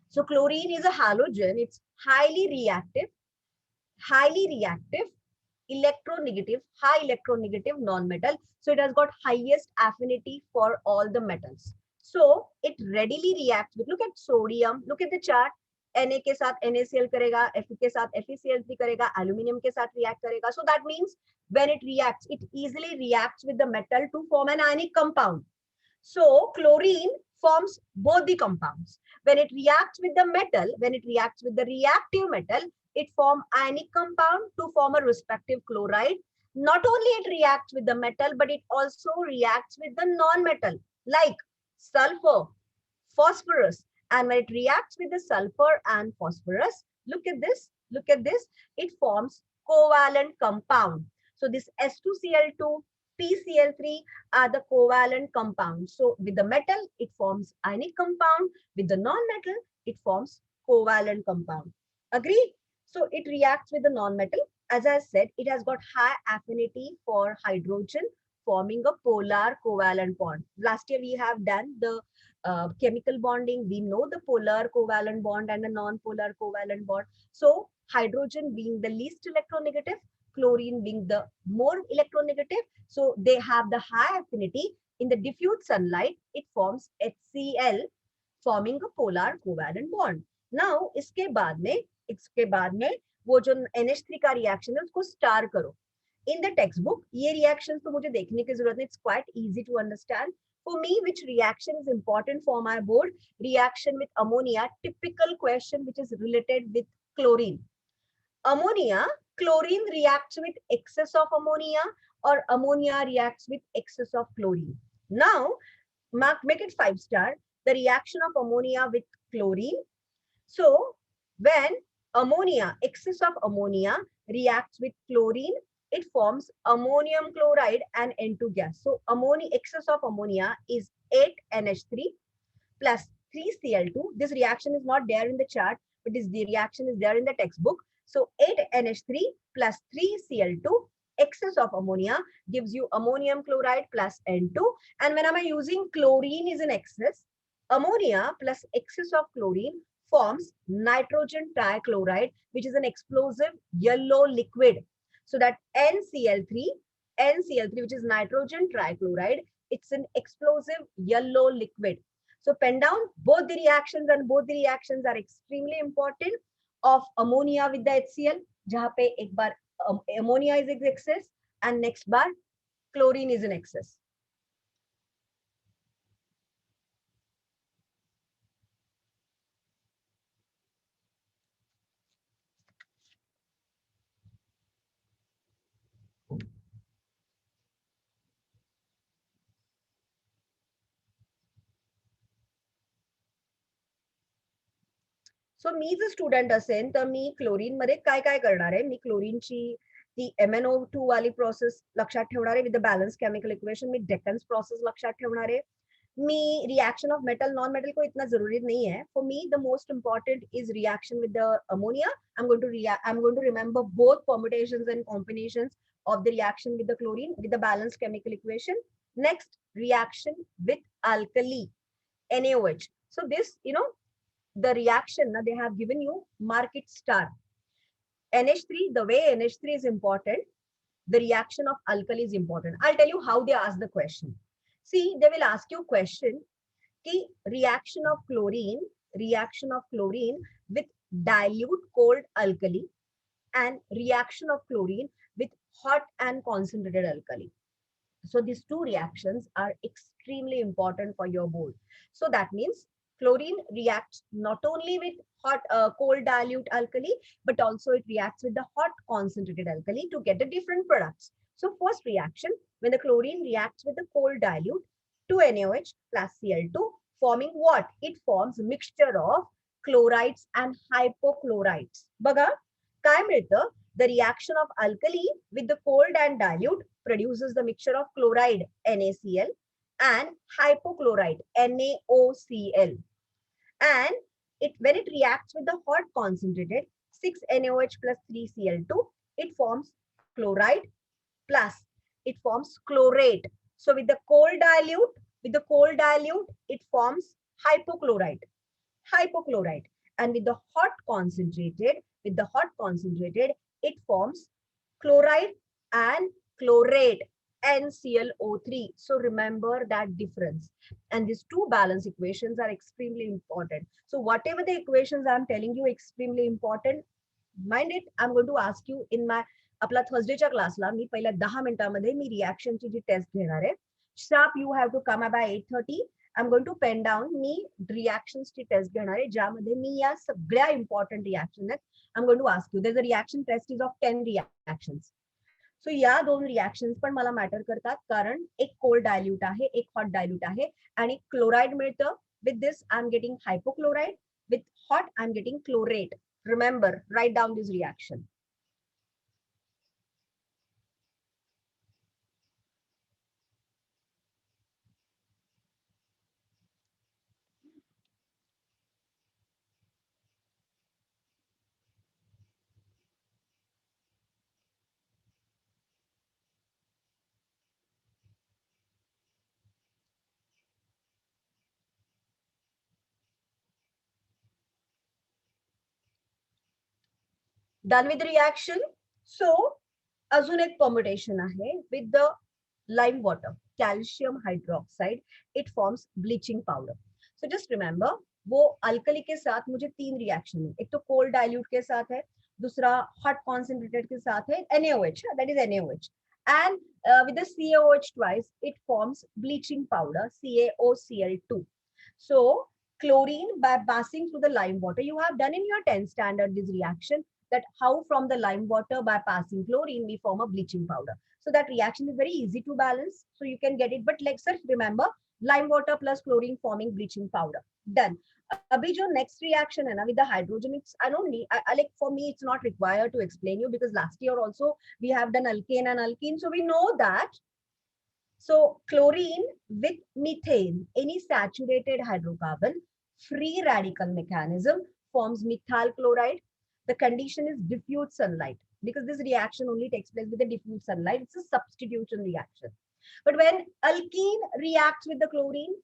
So chlorine is a halogen. It's highly reactive, electronegative, high electronegative non-metal. So it has got highest affinity for all the metals. So it readily reacts with, look at sodium, look at the chart. Na के साथ NaCl करेगा, Fe के साथ FeCl3 करेगा, aluminium के साथ react करेगा. So that means when it reacts, it easily reacts with the metal to form an ionic compound. So chlorine forms both the compounds. When it reacts with the metal, when it reacts with the reactive metal, it forms ionic compound to form a respective chloride. Not only it reacts with the metal, but it also reacts with the non-metal like sulfur, phosphorus. And when it reacts with the sulfur and phosphorus, look at this, it forms covalent compound. So this S2Cl2, PCl3 are the covalent compounds. So with the metal, it forms ionic compound. With the non-metal, it forms covalent compound. Agree? So it reacts with the non-metal. As I said, it has got high affinity for hydrogen, forming a polar covalent bond. Last year we have done the chemical bonding. We know the polar covalent bond and the non-polar covalent bond. So hydrogen being the least electronegative, chlorine being the more electronegative. So they have the high affinity. In the diffuse sunlight, it forms HCl, forming a polar covalent bond. Now इसके बाद में वो जो NH3 का reaction है उसको star करो. In the textbook, ये reactions तो मुझे देखने की जरूरत नहीं. It's quite easy to understand. For me, which reaction is important for my board? Reaction with ammonia, typical question which is related with chlorine. Ammonia, chlorine reacts with excess of ammonia or ammonia reacts with excess of chlorine. Now, make it 5-star. The reaction of ammonia with chlorine. So, when excess of ammonia reacts with chlorine, it forms ammonium chloride and N2 gas. So excess of ammonia is 8NH3 plus 3Cl2. This reaction is not there in the chart, but the reaction is there in the textbook. So 8NH3 plus 3Cl2, excess of ammonia gives you ammonium chloride plus N2. And when am I using chlorine is in excess, ammonia plus excess of chlorine forms nitrogen trichloride, which is an explosive yellow liquid. So that NCl3, which is nitrogen trichloride, it's an explosive yellow liquid. So pen down both the reactions, and both the reactions are extremely important of ammonia with the HCl, जहाँ पे एक बार ammonia is in excess and next bar chlorine is in excess. सो मी जर student असेल तर मी chlorine मध्ये काय काय करणार आहे. मी क्लोरीनची ती MnO2 वाली प्रोसेस लक्षात ठेवणार आहे. With the balance chemical equation मी डेकन्स प्रोसेस लक्षात ठेवणार आहे. मी reaction of metal non metal को इतना जरूरी नहीं है. For me the most important is reaction with the ammonia. I am going to remember both permutations and combinations of the reaction with the chlorine with the balanced chemical equation. Next, reaction with alkali, NaOH. So this, the reaction they have given you, mark it star. NH3, the way NH3 is important, the reaction of alkali is important. I'll tell you how they ask the question. See, they will ask you question ki reaction of chlorine with dilute cold alkali and reaction of chlorine with hot and concentrated alkali. So these two reactions are extremely important for your board. So that means chlorine reacts not only with hot cold dilute alkali, but also it reacts with the hot concentrated alkali to get the different products. So first reaction, when the chlorine reacts with the cold dilute, 2NaOH plus Cl2, forming what? It forms mixture of chlorides and hypochlorites. बघा काय मिळतं, The reaction of alkali with the cold and dilute produces the mixture of chloride NaCl and hypochlorite NaOCl. And when it reacts with the hot concentrated 6NaOH plus 3Cl2, it forms chloride plus it forms chlorate. So with the cold dilute, it forms hypochlorite. And with the hot concentrated, it forms chloride and chlorate NClO3. So remember that difference. And these two balance equations are extremely important. So whatever the equations I'm telling you extremely important, mind it, I'm going to ask you in my आपला थर्सडेच्या क्लासला मी पहिल्या 10 मिनिटांमध्ये मी रिॲक्शनची जी test घेणार आहे. Sharp you have to come by 8:30. I am going to pen down. मी रिॲक्शन्सची test घेणार आहे ज्यामध्ये मी या सगळ्या इम्पॉर्टंट रिॲक्शन आहेत. I am going to ask you. There is a reaction test is of 10 reactions. So या दोन रिॲक्शन्स पण मला मॅटर करतात कारण एक कोल्ड डायल्यूट आहे, एक हॉट डायल्यूट आहे आणि क्लोराइड मिळतं. With this I am getting hypochlorite. With hot I am getting chlorate. Remember, write down this reaction. Done with the reaction. So अजून एक permutation आहे with the lime water, calcium hydroxide. It forms bleaching powder. So just remember, वो alkali के साथ मुझे 3 reaction है. एक तो कोल्ड डाइल्यूट के साथ है, दूसरा हॉट कॉन्सेंट्रेटेड के साथ है NaOH, that is NaOH. And with the CaOH twice, it forms bleaching powder CaOCl2. So chlorine, by passing through the lime water, you have done in your 10th standard this reaction, that how from the lime water by passing chlorine we form a bleaching powder. So that reaction is very easy to balance. So you can get it. But like sir, remember lime water plus chlorine forming bleaching powder. Done. Abhi jo next reaction hai na with the hydrogen, it's I don't need. I like for me it's not required to explain you because last year also we have done alkane and alkene, so we know that. So chlorine with methane, any saturated hydrocarbon, free radical mechanism forms methyl chloride. The condition is diffuse sunlight because this reaction only takes place with the diffuse sunlight. It's a substitution reaction. But when alkene reacts with the chlorine,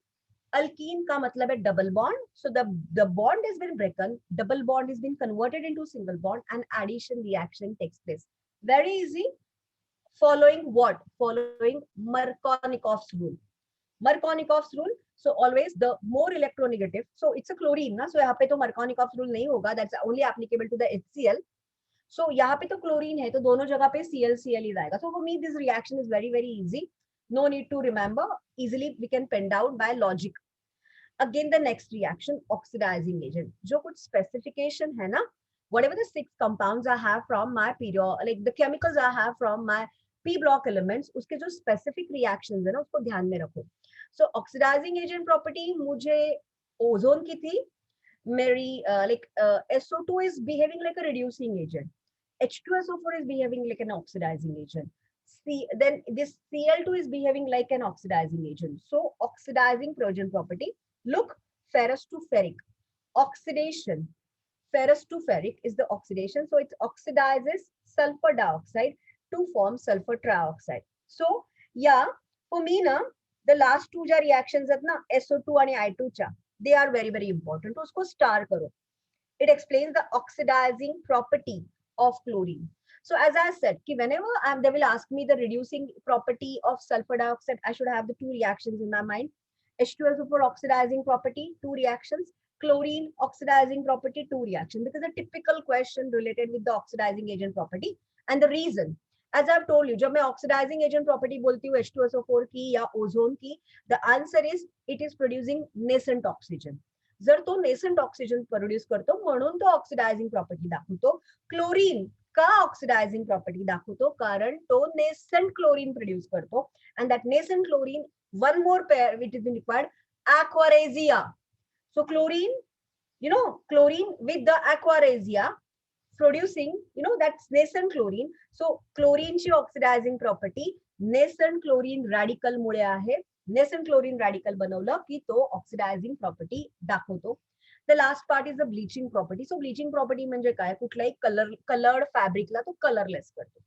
alkene ka matlab hai double bond. So the bond has been broken, double bond has been converted into single bond and addition reaction takes place. Very easy. Following what? Following Markovnikov's rule. Markovnikov's rule. So always the more electronegative. So it's a chlorine, na? So यहाँ पे तो Markovnikov's rule नहीं होगा. That's only applicable to the HCl. So यहाँ पे तो chlorine है, तो दोनों जगह पे Cl ही जाएगा. So for me this reaction is very easy. No need to remember. Easily we can pen down by logic. Again the next reaction, oxidizing agent. जो कुछ specification है ना, whatever the 6 compounds I have from my period, like the chemicals I have from my P block elements, उसके जो specific reactions है ना उसको ध्यान में रखो. So oxidizing agent property मुझे ओजोन की थी. मेरी SO2 is behaving like a reducing agent. H2SO4 is behaving like an oxidizing agent. Then this Cl2 is behaving like an oxidizing agent. So oxidizing Trojan property. Look, ferrous to ferric. Oxidation. Ferrous to ferric is the oxidation. So it oxidizes sulfur dioxide to form sulfur trioxide. So yeah, for me na, the last two ja reactions are na, SO2 and I2 cha, they are very important. So usko star karo. It explains the oxidizing property of chlorine. So as I said, whenever they will ask me the reducing property of sulfur dioxide, I should have the 2 reactions in my mind. H2SO4 oxidizing property, 2 reactions. Chlorine oxidizing property, 2 reactions. Because a typical question related with the oxidizing agent property. And the reason, as I've told you, जब मैं oxidizing agent property बोलती हूँ H2SO4 की या ozone की, the answer is it is producing nascent oxygen. जर तो nascent oxygen produce करतो म्हणून तो oxidizing property दाखवतो. Chlorine का oxidizing property दाखवतो कारण तो nascent chlorine produce करतो. And that nascent chlorine, one more pair which is required, aquaresia. So chlorine, chlorine with the aquaresia producing, that's nascent chlorine. So chlorine ची oxidizing property nascent chlorine radical मुळे आहे. nascent chlorine radical बनवलं की तो oxidizing property दाखवतो. The last part is the bleaching property. So bleaching property म्हणजे काय, कुठलाही colored fabricला तो colorless करतो.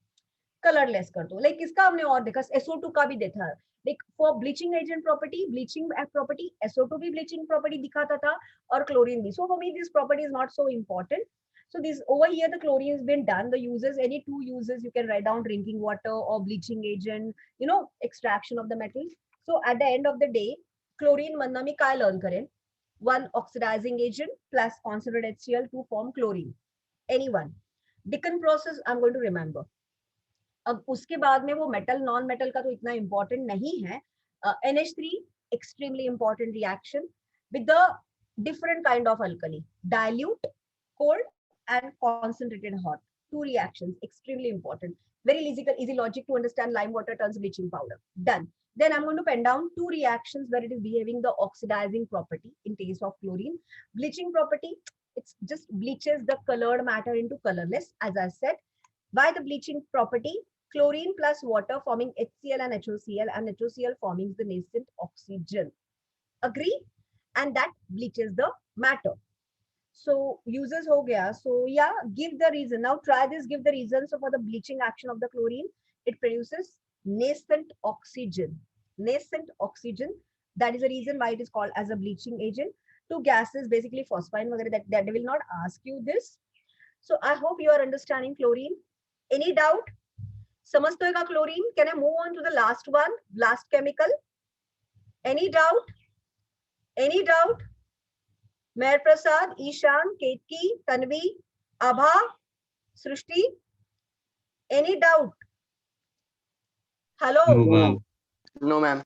Like इसका हमने और देखा, SO2 का भी देखा. Like for bleaching agent property, bleaching property, SO2 भी bleaching property दिखाता था और chlorine भी. So for me this property is not so important. So this over here the chlorine has been done. The uses, any two uses you can write down: drinking water or bleaching agent, extraction of the metal. So at the end of the day, chlorine मधनं मी काय learn करेन? One oxidizing agent plus concentrated HCl to form chlorine. Any one. Dickon process I'm going to remember. अब उसके बाद में वो metal non metal का तो इतना इंपॉर्टेंट नहीं है. NH3 extremely important reaction with the different kind of alkali: dilute, cold and concentrated hot. Two reactions extremely important. Very easy logic to understand. Lime water turns bleaching powder. Done. Then I'm going to pen down two reactions where it is behaving the oxidizing property in case of chlorine. Bleaching property, it just bleaches the colored matter into colorless, as I said. By the bleaching property, chlorine plus water forming HCl and HOCl, and HOCl forming the nascent oxygen. Agree? And that bleaches the matter. So uses ho gaya. So yeah, give the reason. Now try this. Give the reason. So for the bleaching action of the chlorine, it produces nascent oxygen. Nascent oxygen. That is the reason why it is called as a bleaching agent. Two gases, basically phosphine, that they will not ask you this. So I hope you are understanding chlorine. Any doubt? समझते का chlorine? Can I move on to the last one, last chemical? Any doubt? Any doubt? Meher Prasad, Ishan, Ketki, Tanvi, Abha, Srishti. Any doubt? Hello. No, ma'am. No, ma'am.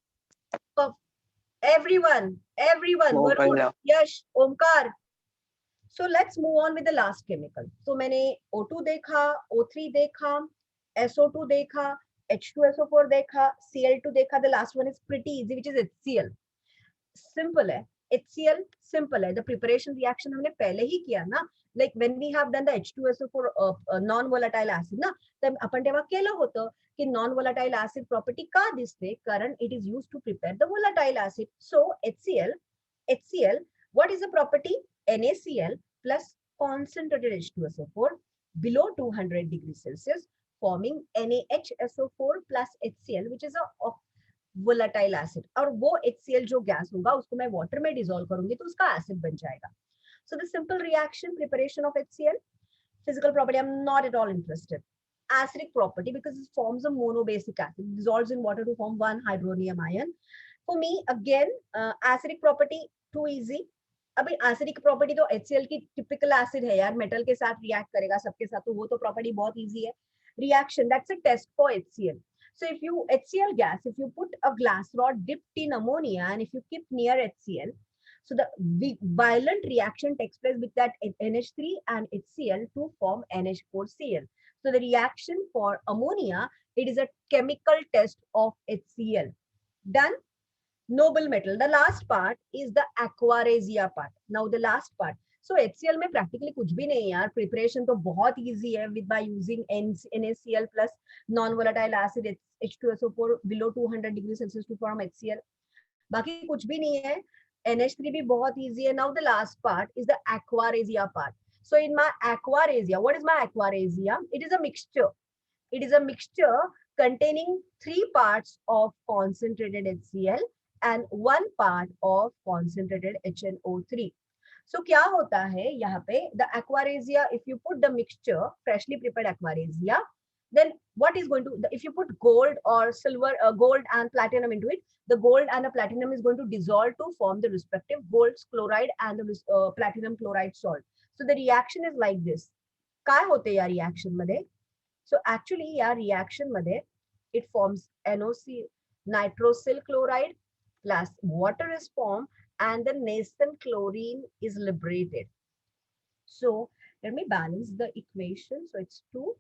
Everyone. No, Varun, Yash, Omkar. So let's move on with the last chemical. So मैंने O2 देखा, O3 देखा, SO2 देखा, H2SO4 देखा, Cl2 देखा. The last one is pretty easy, which is HCl. Simple है. HCl simple है. The preparation reaction हमने पहले ही किया ना. Like when we have done the H2SO4 non-volatile acid ना, तर आपण तेव्हा केलं होतं की non-volatile acid property का दिसते? कारण it is used to prepare the volatile acid. So HCl, what is the property? NaCl plus concentrated H2SO4 below 200 degrees Celsius forming NaHSO4 plus HCl, which is a volatile acid. और वो HCl जो gas होगा उसको मैं water में dissolve करूंगी तो उसका एसिड बन जाएगा. So the simple reaction, preparation of HCl, physical property, I'm not at all interested. Acidic property, because it forms a monobasic acid, it dissolves in water to form one hydronium ion. For me, again, acidic property, too easy. अभी acidic property तो HCl की typical acid है यार, metal के साथ react करेगा सबके साथ, तो वो तो प्रॉपर्टी बहुत इजी है. Reaction, that's a test for HCl. So if you HCl gas, if you put a glass rod dipped in ammonia and if you keep near HCl, so the violent reaction takes place with that NH3 and HCl to form NH4Cl. So the reaction for ammonia, it is a chemical test of HCl. Done. Noble metal. The last part is the aquaresia part. Now the last part. So HCl में practically कुछ भी नहीं यार. Preparation तो बहुत easy है with by using NaCl plus non-volatile acid H2SO4 below 200 degrees Celsius to form HCl. बाकी कुछ भी नहीं है. NH3 भी बहुत easy है. Now the last part is the aquaresia part. So in my aquaresia, what is my aquaresia? It is a mixture. It is a mixture containing 3 parts of concentrated HCl and 1 part of concentrated HNO3. So क्या होता है यहाँ पे? The aquaresia, if you put the mixture, freshly prepared aquaresia, then what is going to, if you put gold or silver, gold and platinum into it, the gold and the platinum is going to dissolve to form the respective gold chloride and the platinum chloride salt. So the reaction is like this. काय होते या reaction मध्ये? So actually या reaction मध्ये it forms NOC, nitrosyl chloride plus water is formed and the nascent chlorine is liberated. So let me balance the equation. So it's 2.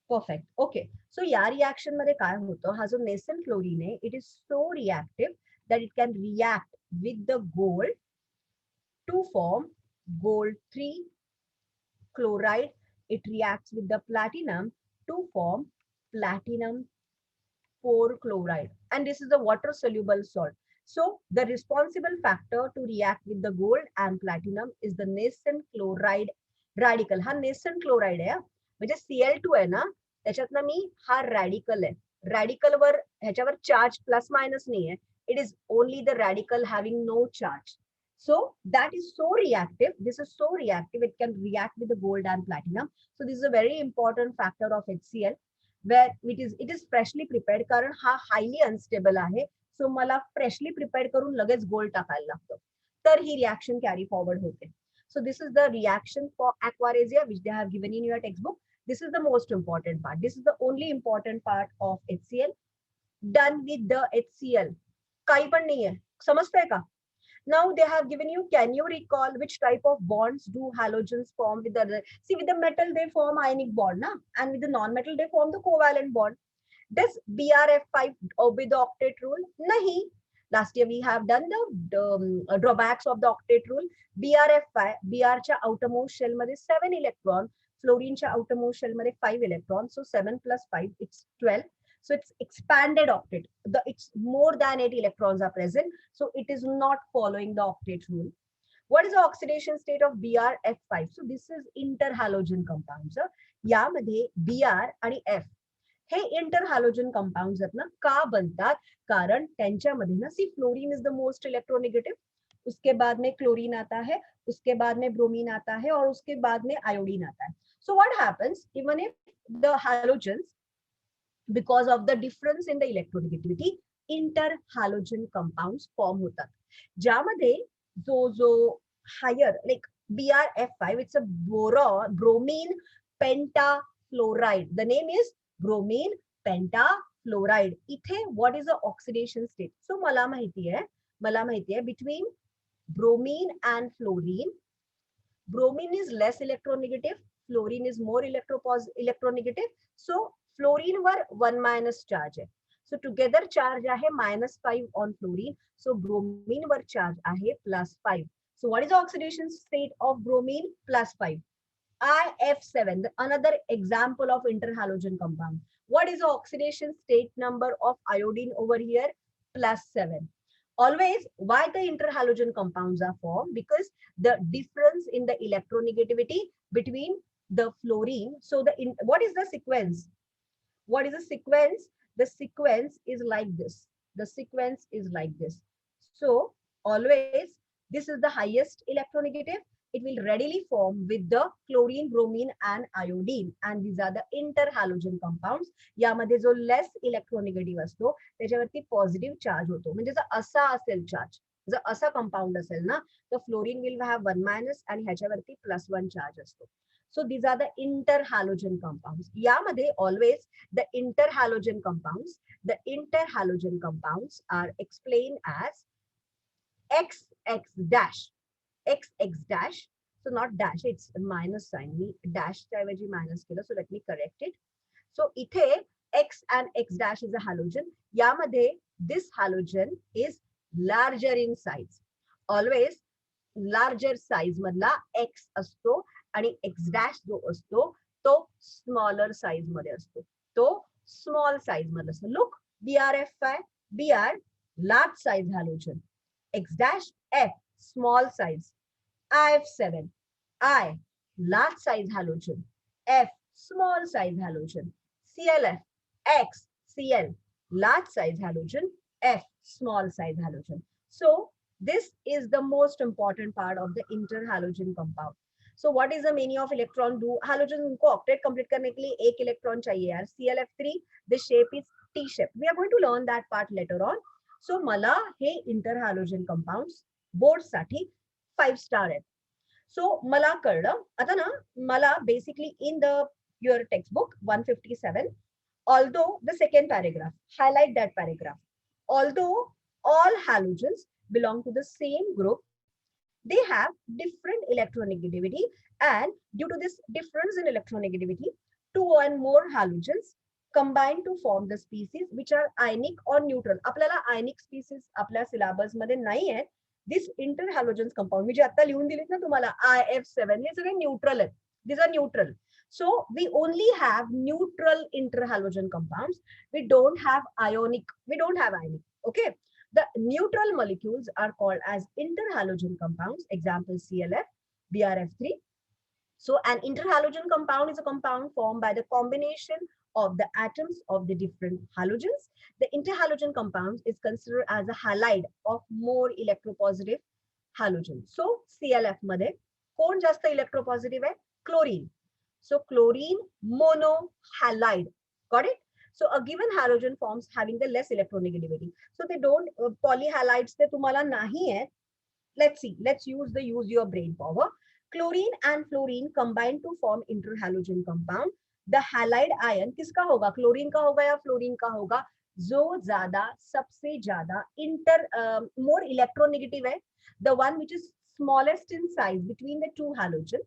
Perfect. Okay. So या reaction मध्ये काय होतं? हा जो nascent chlorine आहे, it is so reactive that it can react with the gold to form gold 3 chloride it reacts with the platinum to form platinum 4 chloride, and this is the water soluble salt. So the responsible factor to react with the gold and platinum is the nascent chloride radical. हा nascent chloride आहे, म्हणजे Cl2 आहे ना, त्याच्यातनं मी हा radical आहे. Radical वर ह्याच्यावर charge plus minus नाही आहे. It is only the radical having no charge. So that is so reactive. This is so reactive. It can react with the gold and platinum. So this is a very important factor of HCl. where it is freshly prepared, कारण हा highly unstable आहे. सो मला freshly prepare करून लगेच gold टाकायला लागतं, तर ही reaction carry forward होते. So this is the reaction for aquaresia which they have given in your textbook. This is the most important part. This is the only important part of HCl. Done with the HCl. काही पण नाही आहे, समजतंय का? Now they have given you, can you recall which type of bonds do halogens form with the, see with the metal they form ionic bond, na? And with the non-metal they form the covalent bond. Does BRF5 obey the octet rule? Nahi. Last year we have done the drawbacks of the octet rule. BRF5, BR च्या outermost shell मध्ये 7 electron, fluorine च्या outermost shell मध्ये 5 electron, so 7 plus 5 it's 12. So it's expanded octet. It's more than 8 electrons are present. So it is not following the octet rule. What is the oxidation state of BrF5? So this is interhalogen compounds. यामध्ये BR आणि F हे interhalogen compounds आहेत ना, का बनतात? कारण त्यांच्यामध्ये ना, see fluorine is the most electronegative, उसके बाद में क्लोरीन आता है, उसके बाद में ब्रोमीन आता है, और उसके बाद में आयोडीन आता है. So what happens even if the halogens, because of the difference in the electronegativity, interhalogen compounds form होतात, ज्यामध्ये जो higher like BrF5, it's a bromine pentafluoride. The name is bromine pentafluoride. इथे what is the oxidation state? So मला माहिती आहे between bromine and fluorine, bromine is less electronegative, fluorine is more electronegative. So fluorine were 1 minus charge आहे, सो together charge आहे -5 on fluorine. So bromine were charge आहे +5. So what is the oxidation state of bromine? +5. IF7, another example of interhalogen compound. What is the oxidation state number of iodine over here? +7. Always, why the interhalogen compounds are formed? Because the difference in the electronegativity between the fluorine. So what is the sequence? What is the sequence? The sequence is like this. The sequence is like this. So always, this is the highest electronegative. It will readily form with the chlorine, bromine and iodine, and these are the interhalogen compounds. यामध्ये जो less electronegative असतो त्याच्यावरती positive charge होतो. म्हणजे जर असा असेल charge, जर असा कंपाऊंड असेल ना, तर फ्लोरीन विल हॅव 1 मायनस आणि ह्याच्यावरती +1 चार्ज असतो. So these are the interhalogen compounds. यामध्ये always the interhalogen compounds are explained as XX dash. XX dash. So not dash, it's minus sign. Me dash च्या ऐवजी minus केलं. So let me correct it. So इथे X and X dash is a halogen. यामध्ये this halogen is larger in size. Always larger size मधला X असतो आणि X dash जो असतो तो स्मॉलर साइज मध्ये असतो, तो स्मॉल साइज मध्ये असतो. Look, BrF5, BR large size halogen, X dash F small size, IF7 I large size halogen, F small size halogen, ClF X Cl large size halogen, F small size halogen. So this is the most important part of the interhalogen compound. So what is the meaning of electron do? Halogen उनको octet complete करने के लिए एक electron चाहिए यार. ClF3, the shape is T shape. We are going to learn that part later on. So मला हे interhalogen compounds board साठी 5 star आहेत. So मला कळलं आता ना, मला basically in the your textbook 157, although the second paragraph, highlight that paragraph. Although all halogens belong to the same group, they have different electronegativity, and due to this difference in electronegativity, 2 and more halogens combine to form the species which are ionic or neutral. आपल्याला ionic species आपल्या syllabus मध्ये नाही आहे. This interhalogens compound मी जे आता लिहून दिलेत ना तुम्हाला IF7, हे सगळे न्यूट्रल आहेत. These are neutral. So we only have neutral interhalogen compounds. We don't have ionic. Okay. The neutral molecules are called as interhalogen compounds. Example CLF, BRF3. So an interhalogen compound is a compound formed by the combination of the atoms of the different halogens. The interhalogen compound is considered as a halide of more electropositive halogen. So CLF मध्ये कोण जास्त electropositive आहे? Chlorine. So chlorine monohalide. Got it? So a given halogen forms having the less electronegativity. So they don't polyhalides ते तुम्हाला नाही आहे. Let's see. Let's use your brain power. Chlorine and fluorine combine to form interhalogen compound. The halide ion किसका होगा? Chlorine का होगा या fluorine का होगा? जो ज्यादा सबसे ज्यादा more electronegative है, the one which is smallest in size between the two halogen,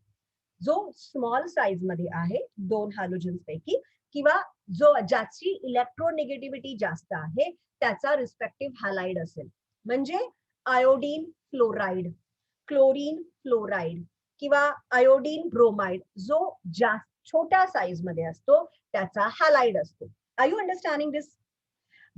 जो स्मॉल साइज मध्ये आहे दोन हॅलोजन्स पैकी, किंवा जो ज्याची इलेक्ट्रोनेगेटिव्हिटी जास्त आहे त्याचा रिस्पेक्टिव्ह हॅलाइड असेल. म्हणजे आयोडीन फ्लोराइड, क्लोरीन फ्लोराइड किंवा आयोडीन ब्रोमाइड जो जास्त छोट्या साइज मध्ये असतो त्याचा हॅलाइड असतो. Are you understanding this?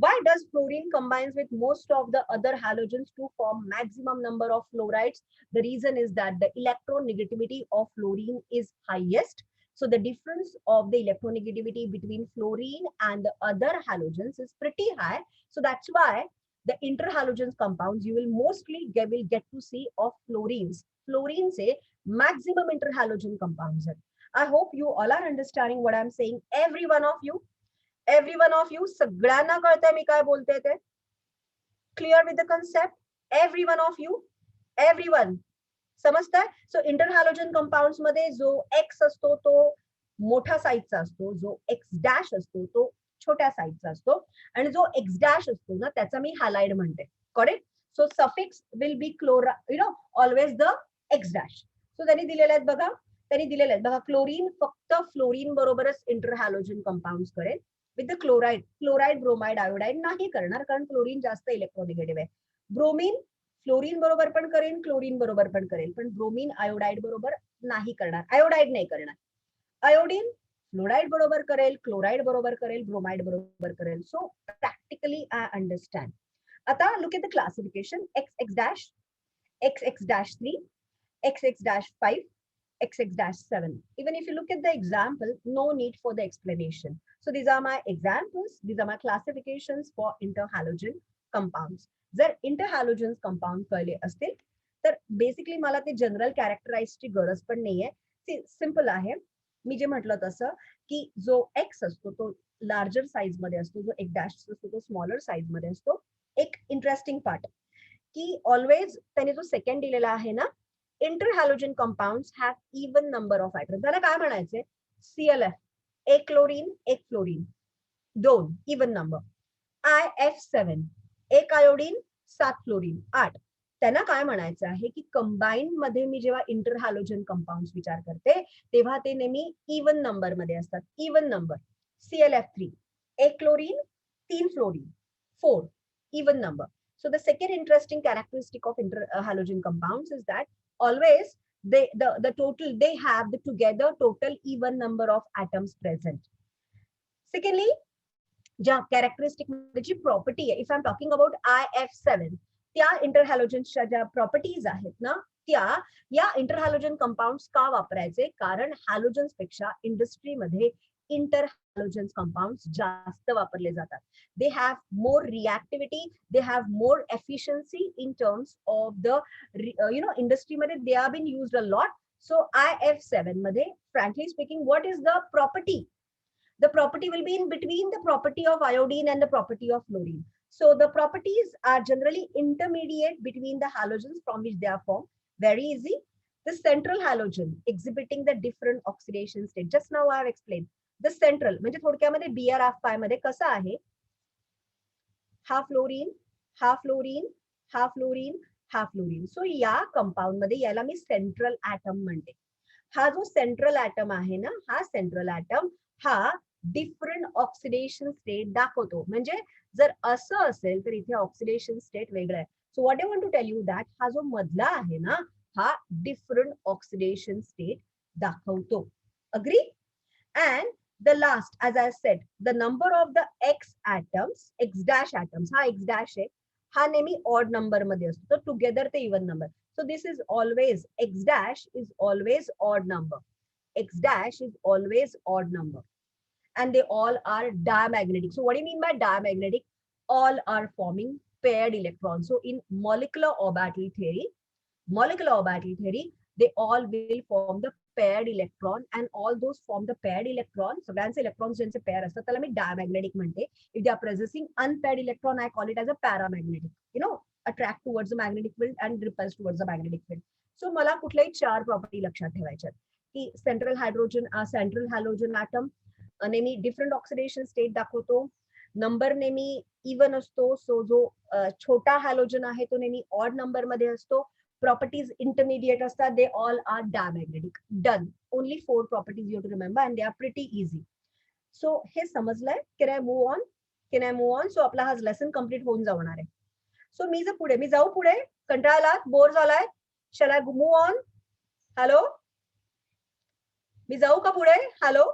Why does fluorine combines with most of the other halogens to form maximum number of fluorides? The reason is that the electronegativity of fluorine is highest. So the difference of the electronegativity between fluorine and the other halogens is pretty high. So that's why the interhalogens compounds you will mostly get to see of fluorines. Fluorine से maximum interhalogen compounds. I hope you all are understanding what I'm saying. Every one of you सगळ्यांना कळतंय मी काय बोलते ते? Clear with the concept? Every one of you, everyone समजतंय? So interhalogen compounds मध्ये जो X असतो तो मोठा साईजचा असतो, जो X डॅश असतो तो छोट्या साईजचा असतो, आणि जो X डॅश असतो ना त्याचा मी हॅलाइड म्हणते. Correct? So suffix will be always the X dash. So त्यांनी दिलेले आहेत बघा, क्लोरीन फक्त फ्लोरीन बरोबरच इंटरहॅलोजन कंपाऊंड्स करेल. With the chloride bromide iodide नाही करणार, कारण क्लोरीन जास्त इलेक्ट्रोनेगेटिव्ह आहे. ब्रोमीन फ्लोरीन बरोबर पण करेल, क्लोरीन बरोबर पण करेल, पण ब्रोमीन आयोडाइड बरोबर नाही करणार, आयोडाइड नाही करणार. आयोडीन फ्लोराइड बरोबर करेल, क्लोराइड बरोबर करेल, ब्रोमाइड बरोबर करेल. सो प्रॅक्टिकली आय अंडरस्टँड. आता look at the classification. XX-, XX-3, XX-5, XX-7. Even if you look at the example, no need for the explanation. So these are my examples. These are my classifications for interhalogen compounds. जर interhalogen compound कळले असतील तर basically मला ते general कॅरेक्टराइजची गरज पण नाहीये. Simple आहे. मी जे म्हटलं तसं की जो X असतो तो लार्जर साइज मध्ये असतो, जो एक डॅश असतो तो स्मॉलर साइज मध्ये असतो. एक इंटरेस्टिंग पार्ट की ऑलवेज त्याने जो सेकंड दिलेला आहे ना, interhalogen compounds have even number of atoms. त्याला काय म्हणायचे? CLF, एक क्लोरीन एक फ्लोरीन, दोन इवन नंबर. IF7, एक आयोडीन 7 फ्लोरीन 8. त्यांना काय म्हणायचं आहे की कंबाईन मध्ये मी जेव्हा इंटरहॅलोजन कंपाऊंड्स विचार करते तेव्हा ते नेहमी इवन नंबर मध्ये असतात. Even number. CLF3, एक chlorine 3 fluorine 4 even number. So the second interesting characteristic of interhalogen compounds is that always they have the together total even number of atoms present. Secondly, ज्या characteristic जी property आहे, if I'm talking about IF7, त्या interhalogenच्या ज्या properties आहेत ना, त्या या interhalogen compounds का वापरायचे? कारण halogens पेक्षा इंडस्ट्री मध्ये interhalogen compounds जास्त वापरले जातात. They have more reactivity, they have more efficiency in terms of the industry मध्ये they have been used a lot. So IF7 मध्ये frankly speaking, what is the property? The property will be in between the property of iodine and the property of fluorine. So the properties are generally intermediate between the halogens from which they are formed. Very easy. The central halogen exhibiting the different oxidation state. Just now I have explained. The central म्हणजे थोडक्यामध्ये BRF5 मध्ये कसं आहे? हा fluorine, हा fluorine, हा fluorine, हा fluorine. सो या कंपाऊंड मध्ये याला मी सेंट्रल ऍटम म्हणते. हा जो सेंट्रल ऍटम आहे ना, हा सेंट्रल ऍटम हा डिफरंट ऑक्सिडेशन स्टेट दाखवतो. म्हणजे जर असं असेल तर इथे ऑक्सिडेशन स्टेट वेगळं आहे. So what I want to tell you that हा जो मधला आहे ना, हा डिफरंट ऑक्सिडेशन स्टेट दाखवतो. Agree? And the last, as I said, the number of the X atoms, X dash atoms, हा X dash आहे, हा नेहमी odd number मध्ये असतो. तर together ते even number. So this is always, X dash is always odd number. X dash is always odd number. And they all are diamagnetic. So what do you mean by diamagnetic? All are forming paired electrons. So in molecular orbital theory, they all will form the paired electron, and all those form the paired electron. सगळ्यांचे electrons ज्यांचे pair असतात त्याला मी diamagnetic म्हणते. If they are possessing unpaired electron, I call it as a paramagnetic. You know, attract towards the magnetic field and repulse towards the magnetic field. So मला कुठल्याही 4 property लक्षात ठेवायच्यात की central halogen atom नेहमी different oxidation state दाखवतो. Number नेहमी even असतो. सो जो छोटा हॅलोजन आहे तो नेहमी ऑड नंबर मध्ये असतो. Properties intermediate असतात. They all are diamagnetic. Done. Only 4 properties you have to remember and they are pretty easy. So hey समजलंय? Can I move on? So आपला हा लेसन कंप्लीट होऊन जाणार आहे. सो मी जाऊ पुढे? कंटाळलात? बोर झालाय? Shall I move on? Hello? मी जाऊ का पुढे? Hello?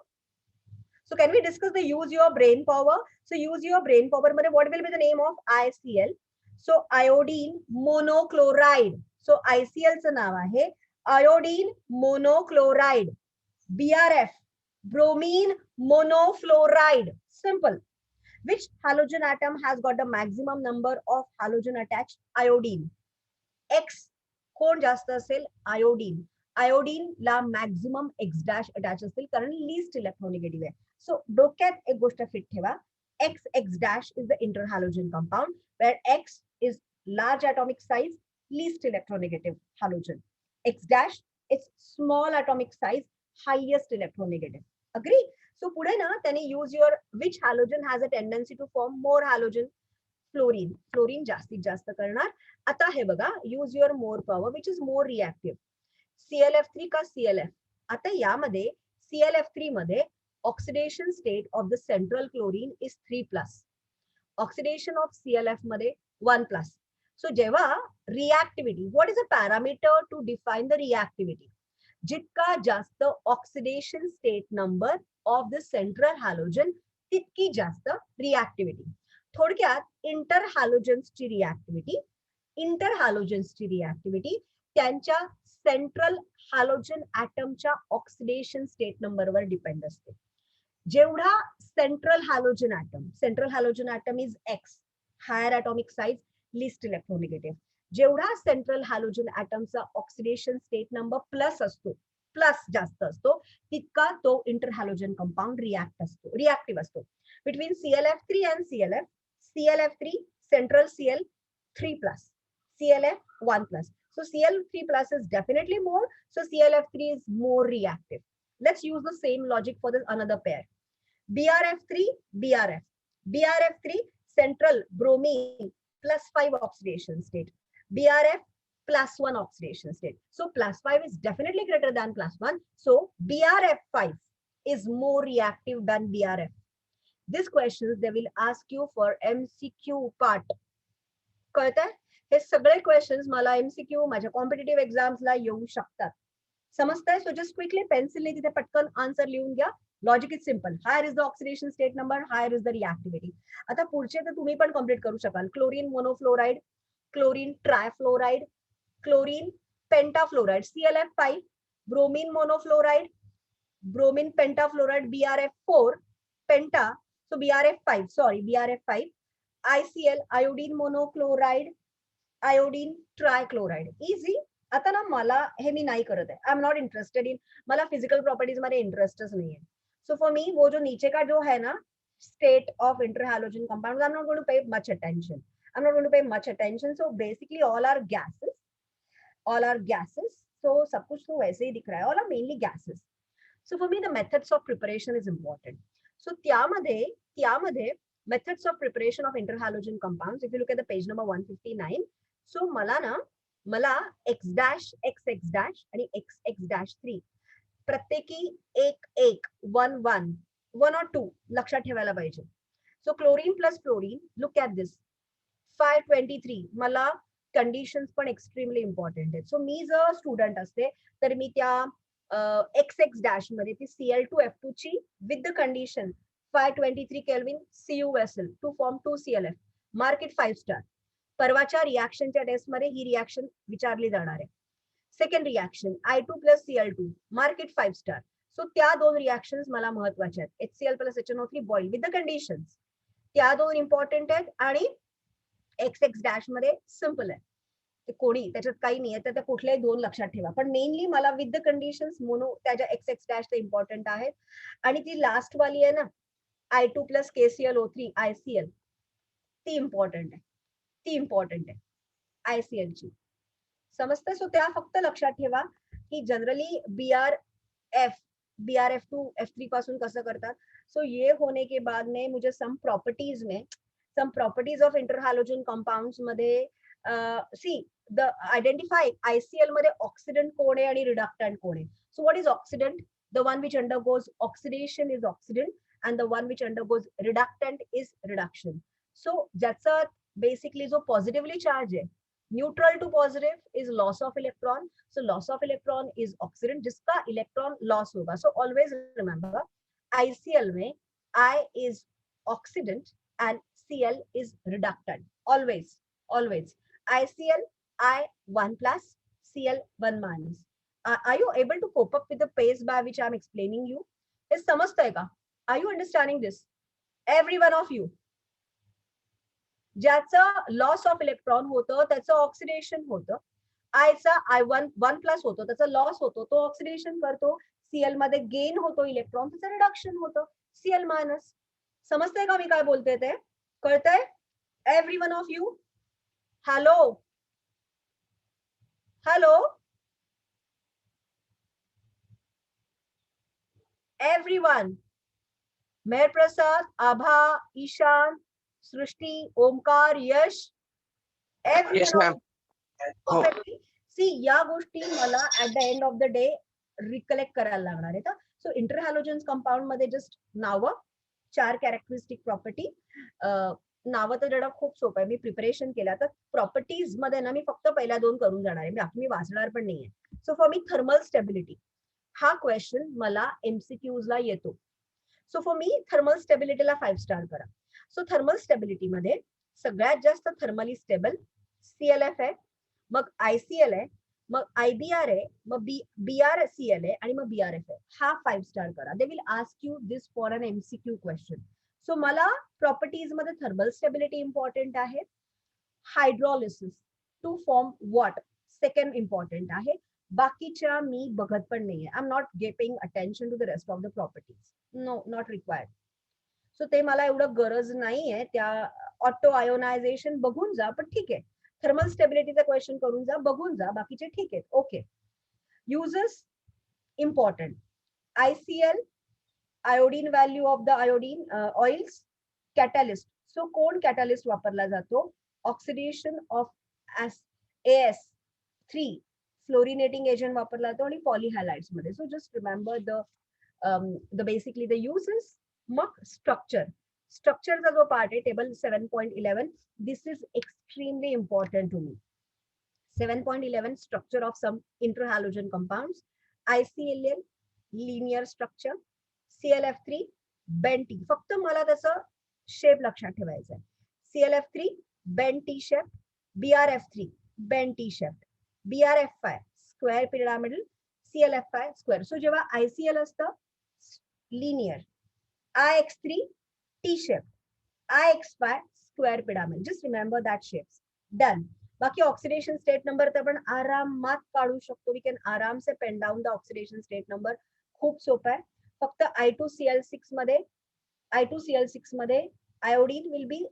So can we discuss the use your brain power? So use your brain power मध्ये what will be the name of ICL? So iodine monochloride. So ICL चं नाव आहे iodine monochloride. BRF bromine monofluoride. Simple. Which halogen atom has got the maximum number of halogen attached? Iodine. X कोण जास्त असेल? Iodine. Iodine ला maximum X dash attach असतील कारण least इलेक्ट्रोनिगेटिव्ह आहे. सो डोक्यात एक गोष्ट फिट ठेवा. X dash is the interhalogen compound where X is large atomic size, least electronegative halogen. X dash is small atomic size, highest electronegative. Agree? So पुढे ना त्याने use your which halogen has a tendency to form more halogen? Fluorine जास्तीत जास्त करणार. आता हे बघा, use your more power which is more reactive. ClF3 का ClF? आता यामध्ये ClF3 मध्ये oxidation state of the central chlorine is 3+. Oxidation of ClF मध्ये 1+. So जेव्हा reactivity, what is a parameter to define the reactivity? जितका जास्त oxidation state number of the central halogen तितकी जास्त reactivity. थोडक्यात इंटरहॅलोजन्सची रिॲक्टिव्हिटी त्यांच्या सेंट्रल हॅलोजन ॲटमच्या ऑक्सिडेशन स्टेट नंबरवर डिपेंड असते. जेवढा central halogen atom is X, higher atomic size, least electronegative. जेवढा सेंट्रल हॅलोजन ॲटमचा ऑक्सिडेशन स्टेट नंबर प्लस जास्त असतो तितका तो इंटरहॅलोजन कंपाऊंड रिॲक्टिव्ह असतो. Between ClF3 and ClF3 central Cl 3+, ClF 1+. So Cl3+ is definitely more. So ClF3 is more reactive. Let's use the same logic for this another pair. BRF3 central bromine +5 oxidation state. BRF +1 oxidation state. So +5 is definitely greater than +1. So BRF5 is more reactive than BRF. These questions they will ask you for MCQ part. कळतंय? हे सगळे questions मला MCQ माझ्या competitive एक्झाम्सला येऊ शकतात. समजतंय? So just quickly पेन्सिलने तिथे पटकन आन्सर लिहून घ्या. Logic is simple. Higher is the oxidation state number, higher is the reactivity. आता पुढचे तर तुम्ही पण कम्प्लीट करू शकाल. Chlorine monofluoride, chlorine trifluoride, chlorine pentafluoride ClF5, bromine monofluoride, bromine pentafluoride BRF4, penta. So BRF5, ICL, iodine monochloride, iodine trichloride. Easy. आता ना मला हे मी नाही करत आहे. आय एम नॉट इंटरेस्टेड इन. मला फिजिकल प्रॉपर्टीज मध्ये इंटरेस्टच नाही है. सो फॉर मी वो जो नीचे का जो है ना state of interhalogen compounds, I am not going to pay much attention. So basically all are gases. So सब कुछ तो वैसे ही दिख रहा है. All are mainly gases. So for me the methods of preparation is important. So त्यामध्ये methods of preparation of interhalogen compounds, if you look at the page number 159, so मला X dash आणि X-3 प्रत्येकी एक 1 or 2 लक्षात ठेवायला पाहिजे. So chlorine plus fluorine, look at this 523. मला conditions पण एक्स्ट्रीमली इम्पॉर्टंट आहेत. सो मी जर स्टुडंट असते तर मी त्या XX डॅश मध्ये ती Cl2F2 ची with the condition 523 kelvin Cu vessel to form 2ClF. Mark it 5 star. परवाच्या रिॲक्शनच्या टेस्ट मध्ये ही रिॲक्शन विचारली जाणार आहे. Second reaction I2 plus Cl2, mark it 5 star. So त्या दोन रिॲक्शन्स मला महत्वाच्या आहेत. HCl plus HNO3 boil with the conditions, त्या दोन इम्पॉर्टंट आहेत. आणि XX डॅश मध्ये सिम्पल आहे, ते कोणी त्याच्यात काही नाही आहे, तर त्या कुठल्याही दोन लक्षात ठेवा. पण मेनली मला विथ द कंडिशन्स मोनो त्याच्या XX डॅश ते इम्पॉर्टंट आहेत. आणि ती लास्ट वाली आहे ना I2 प्लस KClO3 ICl, ती इम्पॉर्टंट आहे, ती इम्पॉर्टंट आहे ICl ची. समजतं? सो त्या फक्त लक्षात ठेवा की जनरली BRF2 F3 पासून कसं करतात. सो ये होने के बाद में मुझे सम प्रॉपर्टीज ऑफ इंटरहॅलोजन कंपाउंड्स मध्ये सी द आयडेंटिफाय ICl मध्ये ऑक्सिडंट कोण आहे आणि रिडक्टंट कोण आहे. So what is oxidant? The one which undergoes oxidation is oxidant and the one which undergoes reductant is reduction. So ज्याचा basically जो positively charge है, neutral to positive is loss of electron. So loss of electron is oxidant, जिसका electron loss होगा. So always remember ICl में I is oxidant and Cl is reductant. Always, always. ICl I1 plus, Cl 1 minus. Are you able to cope up with the pace by which I am explaining you? हे समजतंय का? Are you understanding this? Every one of you. ज्याचं loss of electron होतं त्याचं oxidation होतं. आयचा I1 1 plus होतो, त्याचा loss होतो, तो ऑक्सिडेशन करतो. Cl मध्ये गेन होतो इलेक्ट्रॉन, त्याचं रिडक्शन होतं Cl मायनस. समजतंय का मी काय बोलते ते? कळतंय? Every one of you. Hello hello everyone. Meher Prasad, Abha, Ishan, Srishti, Omkar, Yash, see या गोष्टी मला at the end of the day recollect करायला लागणार आहेत. सो इंटरहॅलोजन्स कंपाऊंड मध्ये जस्ट नावं, 4 कॅरेक्टरिस्टिक प्रॉपर्टी. नावं तर जरा खूप सोपं आहे, मी प्रिपरेशन केलं. तर प्रॉपर्टीज मध्ये ना मी फक्त पहिल्या 2 करून जाणार आहे, बाकी मी वाचणार पण नाहीये. So for me thermal stability हा क्वेश्चन मला MCQs ला येतो. सो फॉर मी थर्मल स्टेबिलिटीला 5 स्टार करा. सो थर्मल स्टेबिलिटी मध्ये सगळ्यात जास्त थर्मली स्टेबल ClF आहे, मग ICl आहे, मग IBr आहे, मग BrCl आहे आणि मग BrF आहे. हा 5 स्टार करा. They will ask you this for an MCQ question. So मला प्रॉपर्टीज मध्ये थर्मल स्टेबिलिटी इम्पॉर्टंट आहे. Hydrolysis to form what second important आहे. बाकीच्या मी बघत पण नाहीये. I am not paying attention to the rest of the properties. No, not required. So ते मला एवढं गरज नाहीये. त्या ऑटो आयोनायझेशन बघून जा, पण ठीक आहे. थर्मल स्टेबिलिटीचा क्वेश्चन करून जा, बघून जा, बाकीचे ठीक आहेत. Okay. Uses important. ICl, iodine value of the iodine oils. Catalyst. So कोण कॅटलिस्ट वापरला जातो? Oxidation of AS3 fluorinating agent वापरला जातो आणि पॉलीहॅलाइड्स मध्ये. So just remember the basically the uses. मग स्ट्रक्चरचा जो पार्ट आहे table 7.11, this is extremely important to me. 7.11 structure of some interhalogen compounds. ICl linear structure, ClF3 bent T. फक्त मला त्याचं शेप लक्षात ठेवायचं आहे. ClF3 bent T shape, BrF3 bent T shape, BrF5 square pyramidal, ClF5 square. So जेव्हा ICl असतं linear, IX3 T shape, IX5 square pyramid. Just remember that shapes. Done. बाकी oxidation state number तर आपण आरामात काढू शकतो. वी कॅन आराम से pen down the oxidation state number. खूप सोपं आहे. फक्त I2Cl6 मध्ये iodine will be